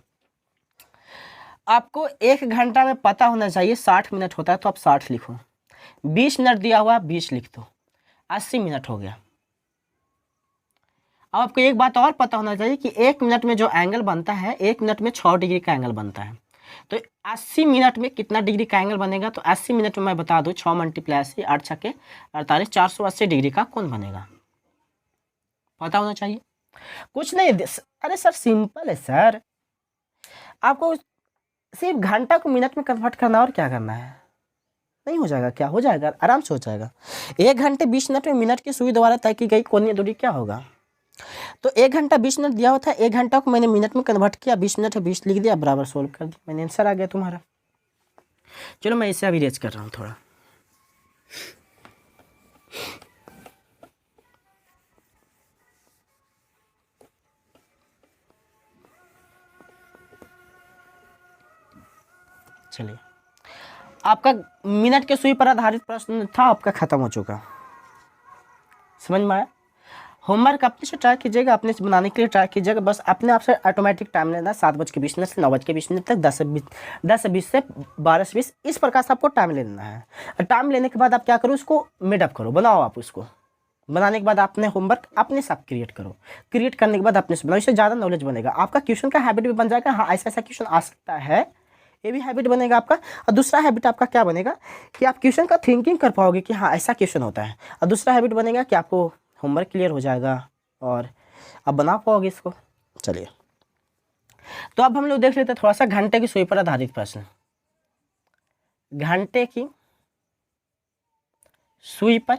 आपको 1 घंटा में पता होना चाहिए 60 मिनट होता है, तो आप 60 लिखो। 20 मिनट दिया हुआ 20 लिख दो, 80 मिनट हो गया। अब आपको एक बात और पता होना चाहिए कि 1 मिनट में जो एंगल बनता है, 1 मिनट में 6 डिग्री का एंगल बनता है। तो 80 मिनट में कितना डिग्री का एंगल बनेगा? तो 80 मिनट में मैं बता दूं 6 मल्टीप्लाई 80, 8 छक्के 48, 480 डिग्री का कोण बनेगा। पता होना चाहिए। कुछ नहीं, अरे सर सिंपल है सर, आपको सिर्फ घंटा को मिनट में कन्वर्ट करना और क्या करना है। नहीं हो जाएगा क्या? हो जाएगा, आराम से हो जाएगा। 1 घंटे 20 मिनट में मिनट की सुई द्वारा तय की गई कोणीय दूरी क्या होगा? तो 1 घंटा 20 मिनट दिया हुआ था, 1 घंटा को मैंने मिनट में कन्वर्ट किया, 20 मिनट है 20 लिख दिया, बराबर सोल्व कर दिया, मैंने आंसर आ गया तुम्हारा। चलो मैं इसे अभी रेज कर रहा हूँ थोड़ा। चलिए, आपका मिनट के सुई पर आधारित प्रश्न था, आपका खत्म हो चुका। समझ में आया? होमवर्क अपने से ट्राई कीजिएगा, अपने से बनाने के लिए ट्राई कीजिएगा, बस अपने आप से ऑटोमेटिक टाइम लेना 7:20 से 9:20 तक, 10 से 20 से 12 से 20 इस प्रकार से आपको टाइम ले लेना है। टाइम लेने के बाद आप क्या करो, उसको मेडअप करो, बनाओ आप उसको। बनाने के बाद आपने होमवर्क अपने से आप क्रिएट करो, क्रिएट करने के बाद अपने से बनाओ, इससे ज़्यादा नॉलेज बनेगा आपका, क्वेश्चन का हैबिट भी बन जाएगा। हाँ ऐसा ऐसा क्वेश्चन आ सकता है, ये भी हैबिट बनेगा आपका। और दूसरा हैबिट आपका क्या बनेगा कि आप क्वेश्चन का थिंकिंग कर पाओगे कि हाँ ऐसा क्वेश्चन होता है। और दूसरा हैबिट बनेगा कि आपको होमवर्क क्लियर हो जाएगा और आप बना पाओगे इसको। चलिए तो अब हम लोग देख लेते हैं थोड़ा सा घंटे की सुई पर आधारित प्रश्न। घंटे की सुई पर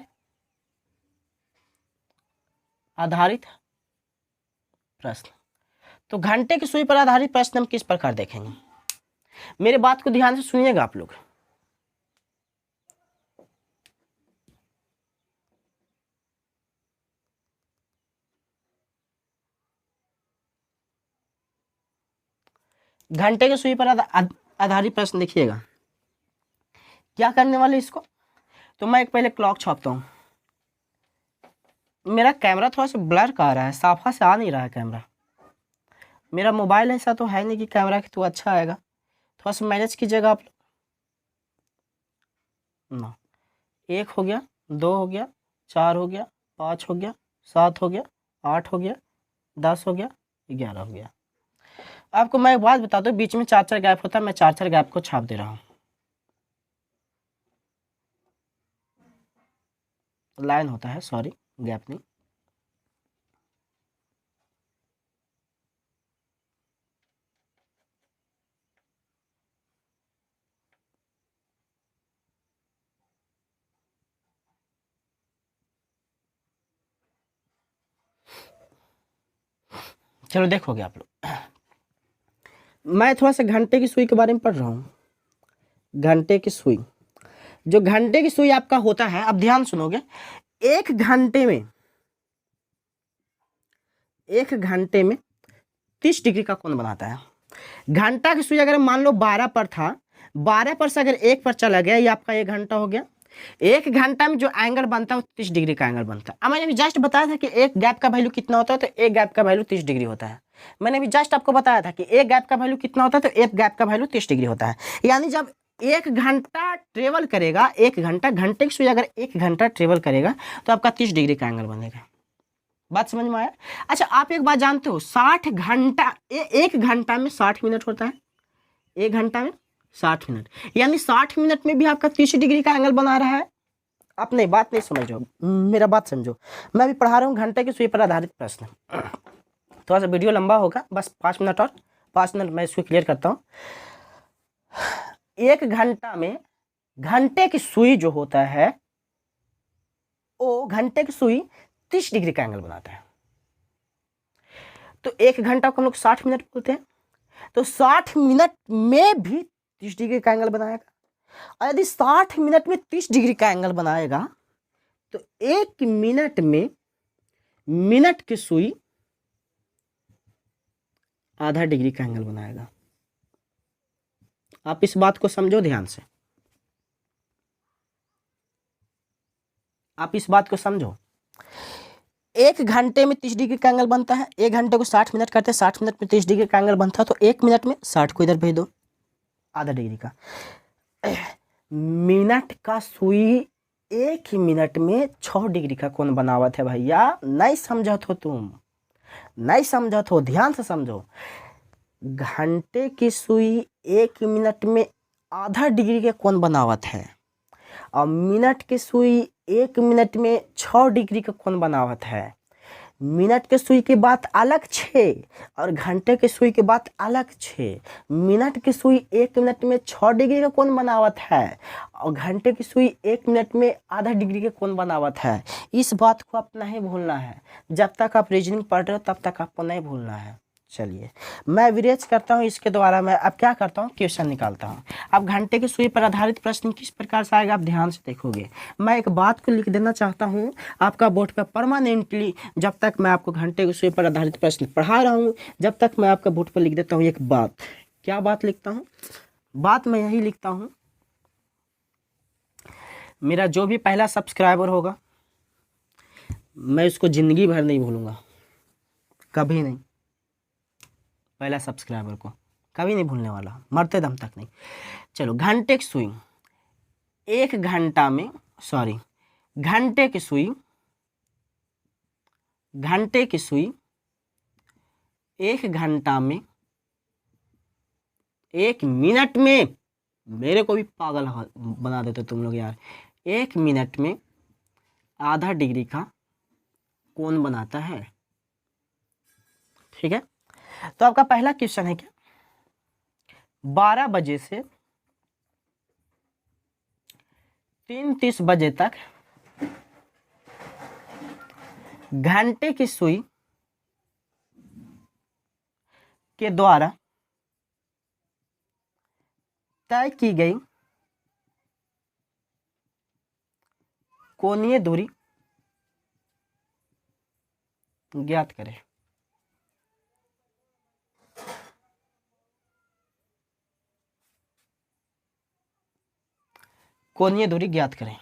आधारित प्रश्न। तो घंटे की सुई पर आधारित प्रश्न हम किस प्रकार देखेंगे, मेरे बात को ध्यान से सुनिएगा आप लोग। घंटे की सुई पर आधारित प्रश्न देखिएगा क्या करने वाले इसको। तो मैं एक पहले क्लॉक छापता हूं। मेरा कैमरा थोड़ा सा ब्लर का आ रहा है, साफा से आ नहीं रहा है कैमरा। मेरा मोबाइल ऐसा तो है नहीं कि कैमरा की तो अच्छा आएगा, थोड़ा सा मैनेज कीजिएगा आप लोग ना। 1 हो गया, 2 हो गया, 4 हो गया, 5 हो गया, 7 हो गया, 8 हो गया, 10 हो गया, 11 हो गया। आपको मैं एक बात बता दूं, बीच में 4-4 गैप होता है, मैं 4-4 गैप को छाप दे रहा हूँ। लाइन होता है, सॉरी गैप नहीं। चलो देखोगे आप लोग, मैं थोड़ा सा घंटे की सुई के बारे में पढ़ रहा हूँ। घंटे की सुई, जो घंटे की सुई आपका होता है, अब ध्यान सुनोगे, एक घंटे में 30 डिग्री का कोण बनाता है। घंटा की सुई अगर मान लो 12 पर था, 12 पर से अगर 1 पर चला गया, ये आपका 1 घंटा हो गया। 1 घंटा में जो एंगल बनता है वो 30 डिग्री का एंगल बनता है। अब मैंने भी जस्ट बताया था कि एक गैप का वैल्यू कितना होता है, तो एक गैप का वैल्यू 30 डिग्री होता है। मैंने भी जस्ट आपको बताया था कि एक गैप का वैल्यू कितना होता है, तो एक गैप का वैल्यू 30 डिग्री होता है। यानी जब 1 घंटा ट्रेवल करेगा, 1 घंटा, घंटे की सुई अगर 1 घंटा ट्रेवल करेगा तो आपका 30 डिग्री का एंगल बनेगा। बात समझ में आया? अच्छा आप एक बात जानते हो, 60 घंटा, 1 घंटा में 60 मिनट होता है, 1 घंटा में 60 मिनट, यानी 60 मिनट में भी आपका 30 डिग्री का एंगल बना रहा है। आप नहीं बात नहीं समझो, मेरा बात समझो, मैं भी पढ़ा रहा हूँ घंटे की सुई पर आधारित प्रश्न। थोड़ा सा वीडियो लंबा होगा, बस 5 मिनट और 5 मिनट मैं इसको क्लियर करता हूँ। 1 घंटा में घंटे की सुई जो होता है, वो घंटे की सुई 30 डिग्री का एंगल बनाता है। तो 1 घंटा को हम लोग 60 मिनट बोलते हैं, तो 60 मिनट में भी 30 डिग्री का एंगल बनाएगा। और यदि 60 मिनट में 30 डिग्री का एंगल बनाएगा तो 1 मिनट में मिनट की सुई आधा डिग्री का एंगल बनाएगा। आप इस बात को समझो ध्यान से, आप इस बात को समझो। 1 घंटे में 30 डिग्री का एंगल बनता है, 1 घंटे को 60 मिनट करते हैं, 60 मिनट में 30 डिग्री का एंगल बनता है, तो 1 मिनट में 60 को इधर भेज दो, आधा डिग्री का। मिनट का सुई 1 मिनट में 6 डिग्री का कोण बनावत है भैया। नहीं समझत हो तुम, नहीं समझत हो, ध्यान से समझो। घंटे की सुई 1 मिनट में आधा डिग्री के कोण बनावत है, और मिनट की सुई 1 मिनट में 6 डिग्री का कोण बनावत है। मिनट के सुई की बात अलग छे और घंटे के सुई की बात अलग छे। मिनट की सुई 1 मिनट में 6 डिग्री का कोण बनावत है और घंटे की सुई 1 मिनट में आधा डिग्री का कोण बनावत है। इस बात को आप नहीं भूलना है, जब तक आप रीजनिंग पढ़ रहे हो तब तक आपको नहीं भूलना है। चलिए मैं विरेज करता हूँ, इसके द्वारा मैं अब क्या करता हूँ, क्वेश्चन निकालता हूँ। अब घंटे की सुई पर आधारित प्रश्न किस प्रकार से आएगा आप ध्यान से देखोगे। मैं एक बात को लिख देना चाहता हूँ आपका बोर्ड पर परमानेंटली, जब तक मैं आपको घंटे की सुई पर आधारित प्रश्न पढ़ा रहा हूँ, जब तक मैं आपका बोर्ड पर लिख देता हूँ एक बात। क्या बात लिखता हूँ? बात मैं यही लिखता हूँ, मेरा जो भी पहला सब्सक्राइबर होगा, मैं उसको ज़िंदगी भर नहीं भूलूंगा, कभी नहीं। पहला सब्सक्राइबर को कभी नहीं भूलने वाला, मरते दम तक नहीं। चलो, घंटे की सुई, एक घंटा में, सॉरी, घंटे की सुई, घंटे की सुई एक घंटा में, एक मिनट में, मेरे को भी पागल बना देते तुम लोग यार। एक मिनट में आधा डिग्री का कोण बनाता है। ठीक है, तो आपका पहला क्वेश्चन है क्या, 12 बजे से 3:30 बजे तक घंटे की सुई के द्वारा तय की गई कोणीय दूरी ज्ञात करें। कोणीय दूरी ज्ञात करें।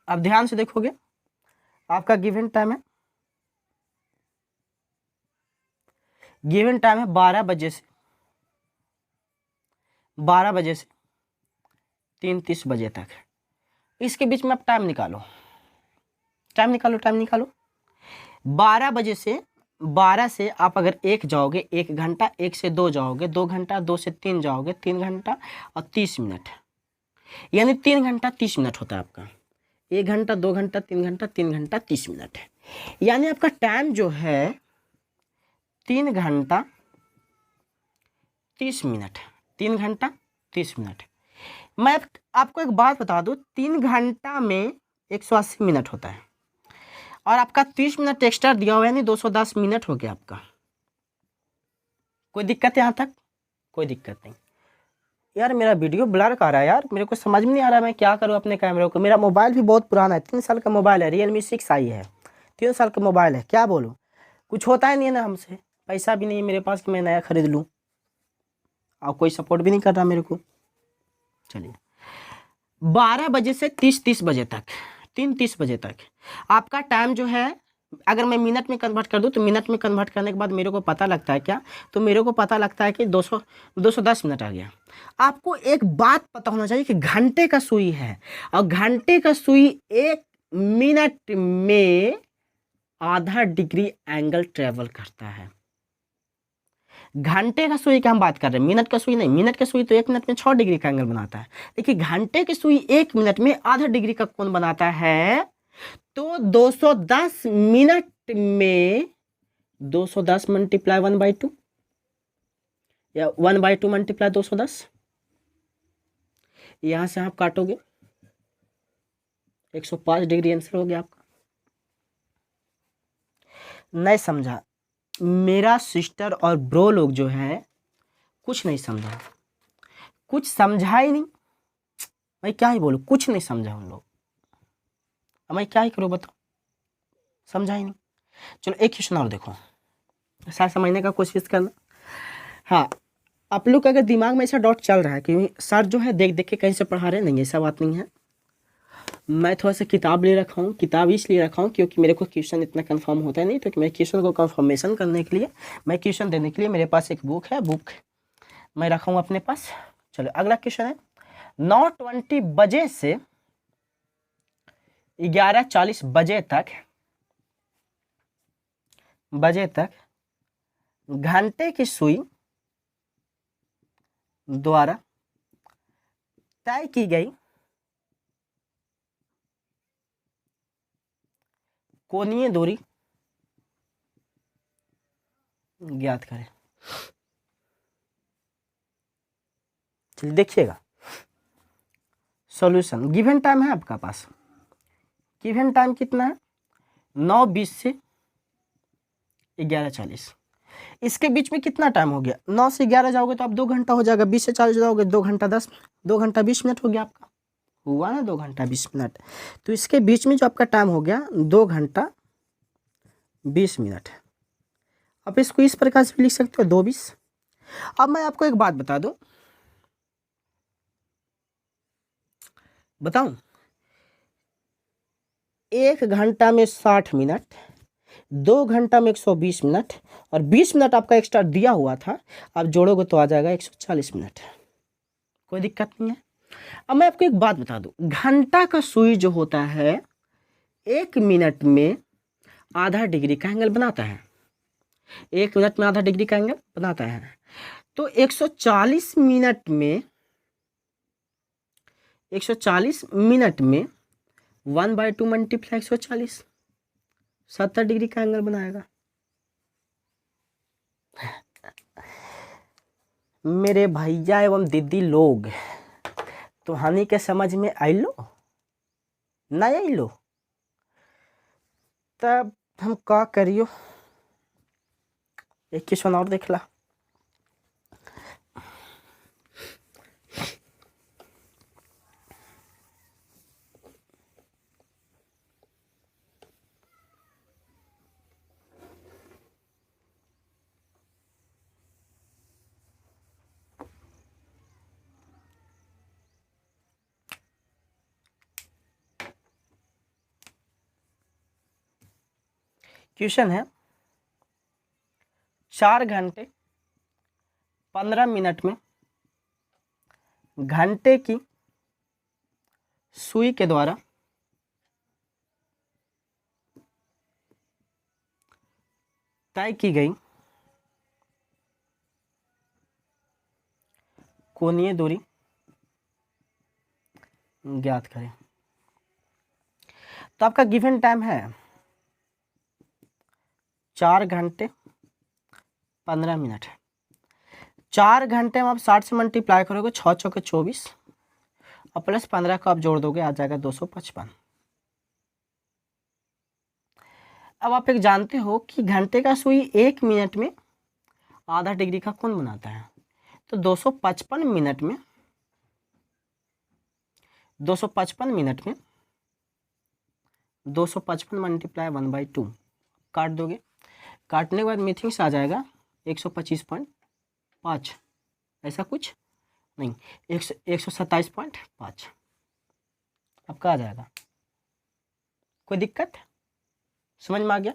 अब ध्यान से देखोगे, आपका गिवन टाइम है, गिवन टाइम है 12 बजे से 3:30 बजे तक। इसके बीच में आप टाइम निकालो, टाइम निकालो, टाइम निकालो। 12 से आप अगर 1 जाओगे 1 घंटा, 1 से 2 जाओगे 2 घंटा, 2 से 3 जाओगे 3 घंटा और 30 मिनट, यानी 3 घंटा 30 मिनट होता है आपका। 1 घंटा, 2 घंटा, 3 घंटा, 3 घंटा 30 मिनट है, यानी आपका टाइम जो है 3 घंटा 30 मिनट, 3 घंटा 30 मिनट। मैं आपको एक बात बता दूं, 3 घंटा में 180 मिनट होता है और आपका 30 मिनट एक्स्ट्रा दिया हुआ है, यानी 210 मिनट हो गया आपका। कोई दिक्कत है यहाँ तक? कोई दिक्कत नहीं। यार मेरा वीडियो ब्लर कर रहा है यार, मेरे को समझ में नहीं आ रहा मैं क्या करूँ अपने कैमरे को। मेरा मोबाइल भी बहुत पुराना है, 3 साल का मोबाइल है, Realme 6i है, 3 साल का मोबाइल है। क्या बोलूँ, कुछ होता ही नहीं है ना हमसे, पैसा भी नहीं है मेरे पास कि मैं नया खरीद लूँ, और कोई सपोर्ट भी नहीं कर रहा मेरे को। चलिए, 12 बजे से 30 बजे तक, 3:30 बजे तक आपका टाइम जो है, अगर मैं मिनट में कन्वर्ट कर दूं तो मिनट में कन्वर्ट करने के बाद मेरे को पता लगता है क्या, तो मेरे को पता लगता है कि 210 मिनट आ गया। आपको एक बात पता होना चाहिए कि घंटे का सुई है और घंटे का सुई 1 मिनट में आधा डिग्री एंगल ट्रेवल करता है। घंटे का सुई की हम बात कर रहे हैं, मिनट का सुई नहीं। मिनट का सुई तो 1 मिनट में 6 डिग्री का एंगल बनाता है, देखिए घंटे की सुई 1 मिनट में आधा डिग्री का कोण बनाता है। तो 210 मिनट में 210 मल्टीप्लाई 1/2 या 1/2 मल्टीप्लाई 210, यहां से आप काटोगे 105 डिग्री आंसर हो गया आपका। नहीं समझा, मेरा सिस्टर और ब्रो लोग जो है कुछ नहीं समझा, कुछ समझा ही नहीं। मैं क्या ही बोलूं, कुछ नहीं समझा उन लोग, अब मैं क्या ही करूं बताओ, समझा ही नहीं। चलो एक क्वेश्चन और देखो, शायद समझने का कोशिश करना। हाँ, आप लोग का अगर दिमाग में ऐसा डाउट चल रहा है कि सर जो है देख देख के कहीं से पढ़ा रहे, नहीं ऐसा बात नहीं है। मैं थोड़ा सा किताब ले रखा हूँ, किताब इसलिए रखा हूँ क्योंकि मेरे को क्वेश्चन इतना कंफर्म होता है नहीं, तो मैं क्वेश्चन को कंफर्मेशन करने के लिए, मैं क्वेश्चन देने के लिए मेरे पास एक बुक है, बुक मैं रखा हूँ अपने पास। चलो अगला क्वेश्चन है, 9:20 बजे से 11:40 बजे तक घंटे की सुई द्वारा तय की गई कोणीय दूरी ज्ञात करें। चलिए देखिएगा सॉल्यूशन। गिवन टाइम है आपका पास, गिवन टाइम कितना है, 9:20 से 11:40। इसके बीच में कितना टाइम हो गया, 9 से 11 जाओगे तो आप 2 घंटा हो जाएगा, 20 से 40 जाओगे 2 घंटा 10, 2 घंटा 20 मिनट हो गया आपका, हुआ ना 2 घंटा 20 मिनट। तो इसके बीच में जो आपका टाइम हो गया 2 घंटा 20 मिनट। आप इसको इस प्रकार से भी लिख सकते हो 2:20। अब मैं आपको एक बात बता दूं, बताऊं, 1 घंटा में 60 मिनट, 2 घंटा में 120 मिनट और 20 मिनट आपका एक्स्ट्रा दिया हुआ था, आप जोड़ोगे तो आ जाएगा 140 मिनट। कोई दिक्कत नहीं है। अब मैं आपको एक बात बता दूं, घंटा का सुई जो होता है 1 मिनट में आधा डिग्री का एंगल बनाता है, 1 मिनट में आधा डिग्री का एंगल बनाता है। तो 140 मिनट में 1/2 मल्टीप्लाई 140, 70 डिग्री का एंगल बनाएगा। मेरे भैया एवं दीदी लोग, तो हानि के समझ में आई लो ना आई लो, तब हम का करियो। एक क्वेश्चन और देख ला। क्वेश्चन है 4 घंटे 15 मिनट में घंटे की सुई के द्वारा तय की गई कोणीय दूरी ज्ञात करें। तो आपका गिवन टाइम है 4 घंटे 15 मिनट। 4 घंटे में आप 60 से मल्टीप्लाई करोगे, 6 चौके 24 और प्लस 15 को आप जोड़ दोगे, आ जाएगा 255। अब आप एक जानते हो कि घंटे का सुई 1 मिनट में आधा डिग्री का कोण बनाता है। तो 255 मिनट में 255 मल्टीप्लाई 1/2 काट दोगे, काटने के बाद मीथिंग्स आ जाएगा 125.5, ऐसा कुछ नहीं, 127.5 आपका आ जाएगा। कोई दिक्कत समझ में आ गया?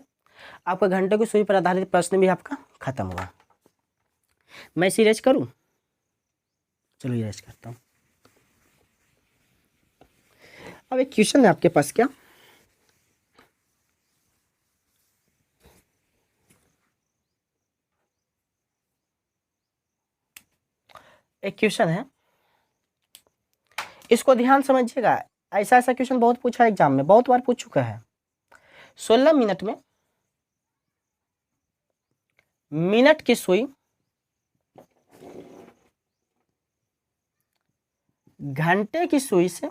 आपका घंटे की सुई पर आधारित प्रश्न भी आपका खत्म हुआ। मैं इसे इरेज करूं? चलो इरेज करता हूं। अब एक क्वेश्चन है आपके पास, क्या एक क्वेश्चन है, इसको ध्यान समझिएगा। ऐसा ऐसा क्वेश्चन बहुत पूछा है एग्जाम में, बहुत बार पूछ चुका है। 16 मिनट में मिनट की सुई घंटे की सुई से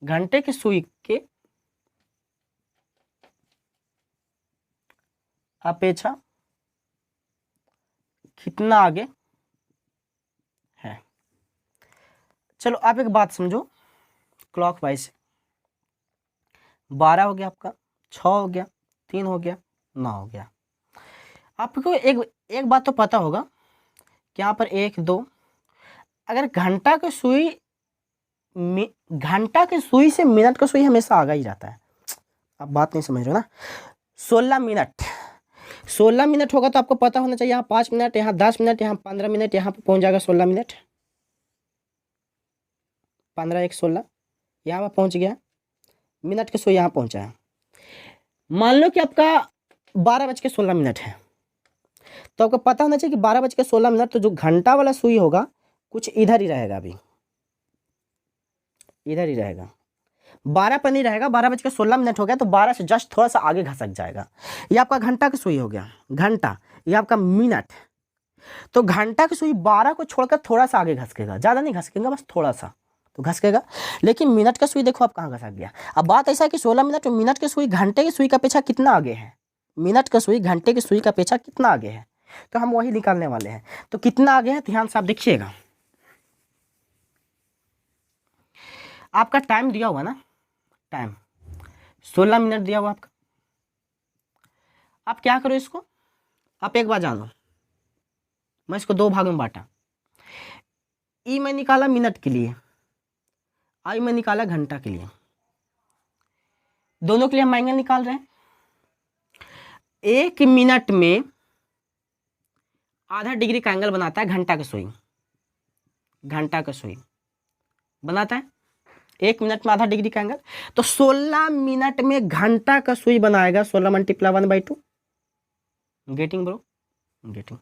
घंटे की सुई के अपेक्षा कितना आगे है। चलो आप एक बात समझो, क्लॉकवाइज 12 हो गया आपका, 6 हो गया, 3 हो गया, 9 हो गया। आपको एक बात तो पता होगा कि यहाँ पर 1 2, अगर घंटा की सुई से मिनट का सुई हमेशा आगा ही जाता है। आप बात नहीं समझ रहे हो ना। 16 मिनट होगा तो आपको पता होना चाहिए यहाँ 5 मिनट, यहाँ 10 मिनट, यहाँ 15 मिनट, यहाँ पे पहुंच जाएगा 16 मिनट, 15 1 16, यहाँ पर पहुंच गया, मिनट के सुई यहाँ पहुंचा है। मान लो कि आपका 12:16 है, तो आपको पता होना चाहिए कि 12:16, तो जो घंटा वाला सुई होगा कुछ इधर ही रहेगा, अभी इधर ही रहेगा, 12 पर नहीं रहेगा। 12:16 हो गया तो 12 से जस्ट थोड़ा सा आगे घसक जाएगा। ये आपका घंटा की सुई हो गया, घंटा, ये आपका मिनट। तो घंटा की सुई 12 को छोड़कर थोड़ा सा आगे घसकेगा, ज़्यादा नहीं घसकेगा, बस थोड़ा सा तो घसकेगा। लेकिन मिनट का सुई देखो आप कहाँ घसक गया। अब बात ऐसा है कि 16 मिनट में मिनट की सुई घंटे की सुई का अपेक्षा कितना आगे है, मिनट का सुई घंटे की सुई का अपेक्षा कितना आगे है, तो हम वही निकालने वाले हैं। तो कितना आगे है ध्यान से आप देखिएगा। आपका टाइम दिया हुआ ना, टाइम 16 मिनट दिया हुआ आपका। आप क्या करो इसको, आप एक बार जानो, मैं इसको 2 भागों में बांटा। ई मैं निकाला मिनट के लिए अभी मैं निकाला घंटा के लिए, दोनों के लिए हम एंगल निकाल रहे हैं। 1 मिनट में आधा डिग्री का एंगल बनाता है घंटा का सुई, घंटा का सुई बनाता है 1 मिनट में आधा डिग्री का एंगल। तो 16 मिनट में घंटा का सुई बनाएगा 16 multiply 1/2। Getting bro, getting.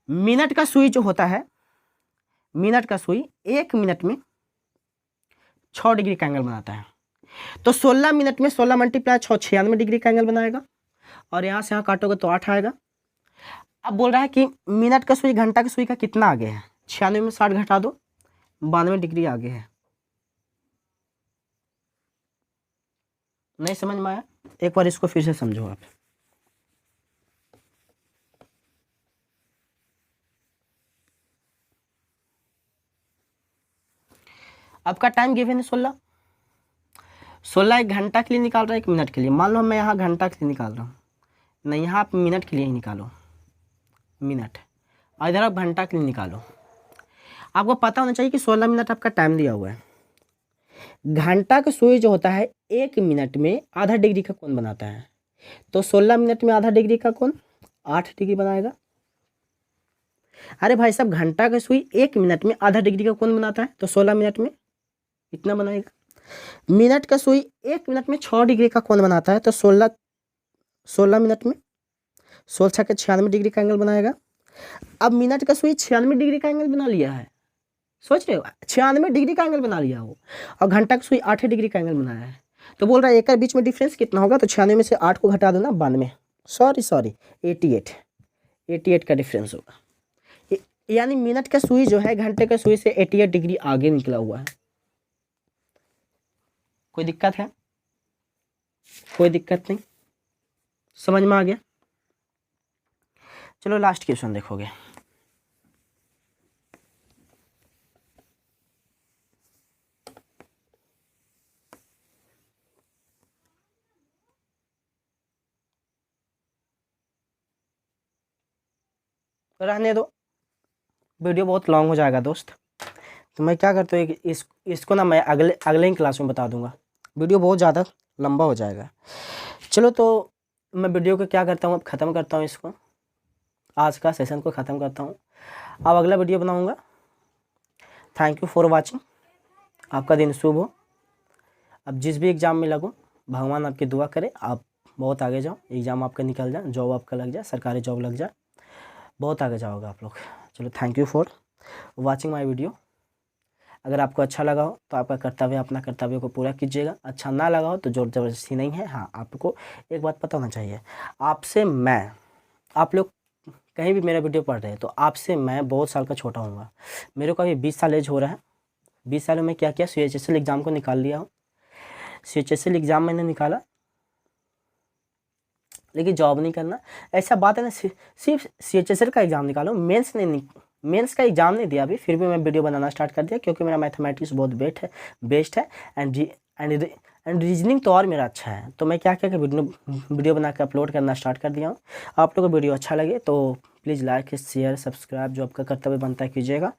Minute का सुई जो होता है, मिनट का सुई 1 मिनट में 6 डिग्री का एंगल बनाता है। तो 16 मिनट में 16 मल्टीप्लाई 6 96 डिग्री का एंगल बनाएगा, और यहाँ से यहाँ काटोगे तो 8 आएगा। अब बोल रहा है कि मिनट का सुई घंटा का सुई का कितना आगे है, 96 में 60 घटा दो, 92 डिग्री आगे है। नहीं समझ में आया? एक बार इसको फिर से समझो आप। आपका टाइम गिवन है 16 एक घंटा के लिए निकाल रहा है, 1 मिनट के लिए। मान लो मैं यहाँ घंटा के लिए निकाल रहा हूँ, नहीं यहाँ आप मिनट के लिए ही निकालो, मिनट, और इधर आप घंटा के लिए निकालो। आपको पता होना चाहिए कि 16 मिनट आपका टाइम दिया हुआ है। घंटा का सुई जो होता है 1 मिनट में आधा डिग्री का कोण बनाता है, तो 16 मिनट में आधा डिग्री का कोण 8 डिग्री बनाएगा। अरे भाई साहब, घंटा का सुई 1 मिनट में आधा डिग्री का कोण बनाता है, तो 16 मिनट में इतना बनाएगा। मिनट का सुई 1 मिनट में 6 डिग्री का कोण बनाता है, तो 16 मिनट में 16 के 96 डिग्री का एंगल बनाएगा। अब मिनट का सुई 96 डिग्री का एंगल बना लिया है, सोच रहे हो, 96 डिग्री का एंगल बना लिया वो, और घंटा का सुई 8 डिग्री का एंगल बनाया है। तो बोल रहा है एक बीच में डिफरेंस कितना होगा, तो 96 में से 8 को घटा देना 92, सॉरी 88 का डिफरेंस होगा। यानी मिनट का सुई जो है घंटे का सुई से 88 डिग्री आगे निकला हुआ है। कोई दिक्कत है? कोई दिक्कत नहीं, समझ में आ गया? चलो लास्ट क्वेश्चन देखोगे। रहने दो, वीडियो बहुत लॉन्ग हो जाएगा दोस्त। तो मैं क्या करता हूँ, इसको ना मैं अगले ही क्लास में बता दूंगा, वीडियो बहुत ज़्यादा लंबा हो जाएगा। चलो तो मैं वीडियो को क्या करता हूँ, अब ख़त्म करता हूँ, इसको आज का सेशन को ख़त्म करता हूँ। अब अगला वीडियो बनाऊँगा। Thank you for watching. आपका दिन शुभ हो। अब जिस भी एग्ज़ाम में लगो, भगवान आपकी दुआ करे, आप बहुत आगे जाओ, एग्ज़ाम आपका निकल जाए, जॉब आपका लग जाए, सरकारी जॉब लग जाए, बहुत आगे जाओगे आप लोग। चलो thank you for watching my video. अगर आपको अच्छा लगा हो तो आपका कर्तव्य, अपना कर्तव्य को पूरा कीजिएगा। अच्छा ना लगा हो तो जोर ज़बरदस्ती नहीं है। हाँ, आपको एक बात पता होना चाहिए, आपसे मैं, आप लोग कहीं भी मेरा वीडियो पढ़ रहे हैं तो आपसे मैं बहुत साल का छोटा हूँगा। मेरे को अभी 20 साल एज हो रहा है। 20 सालों में क्या किया, CHSL एग्ज़ाम को निकाल लिया हूँ। CHSL एग्ज़ाम मैंने निकाला, लेकिन जॉब नहीं करना, ऐसा बात है ना। सिर्फ CHSL का एग्ज़ाम निकालो, मेंस का एग्ज़ाम नहीं दिया अभी, फिर भी मैं वीडियो बनाना स्टार्ट कर दिया, क्योंकि मेरा मैथमेटिक्स बहुत बेस्ट है एंड रीजनिंग तो और मेरा अच्छा है। तो मैं क्या क्या वीडियो बना के अपलोड करना स्टार्ट कर दिया हूँ। आप लोगों को वीडियो अच्छा लगे तो प्लीज़ लाइक, शेयर, सब्सक्राइब जो आपका कर्तव्य बनता है कीजिएगा,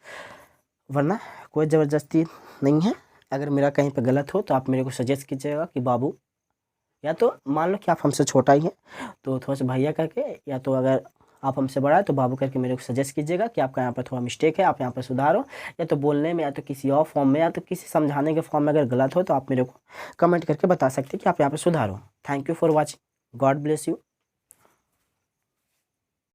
वरना कोई ज़बरदस्ती नहीं है। अगर मेरा कहीं पर गलत हो तो आप मेरे को सजेस्ट कीजिएगा कि बाबू, या तो मान लो कि आप हमसे छोटा ही हैं तो थोड़ा सा भैया करके, या तो अगर आप हमसे बड़ा है तो बाबू करके मेरे को सजेस्ट कीजिएगा कि आपका यहाँ पर थोड़ा मिस्टेक है, आप यहाँ पर सुधारो, या तो बोलने में, या तो किसी और फॉर्म में, या तो किसी समझाने के फॉर्म में अगर गलत हो तो आप मेरे को कमेंट करके बता सकते हैं कि आप यहाँ पर सुधारो। Thank you for watching. God bless you.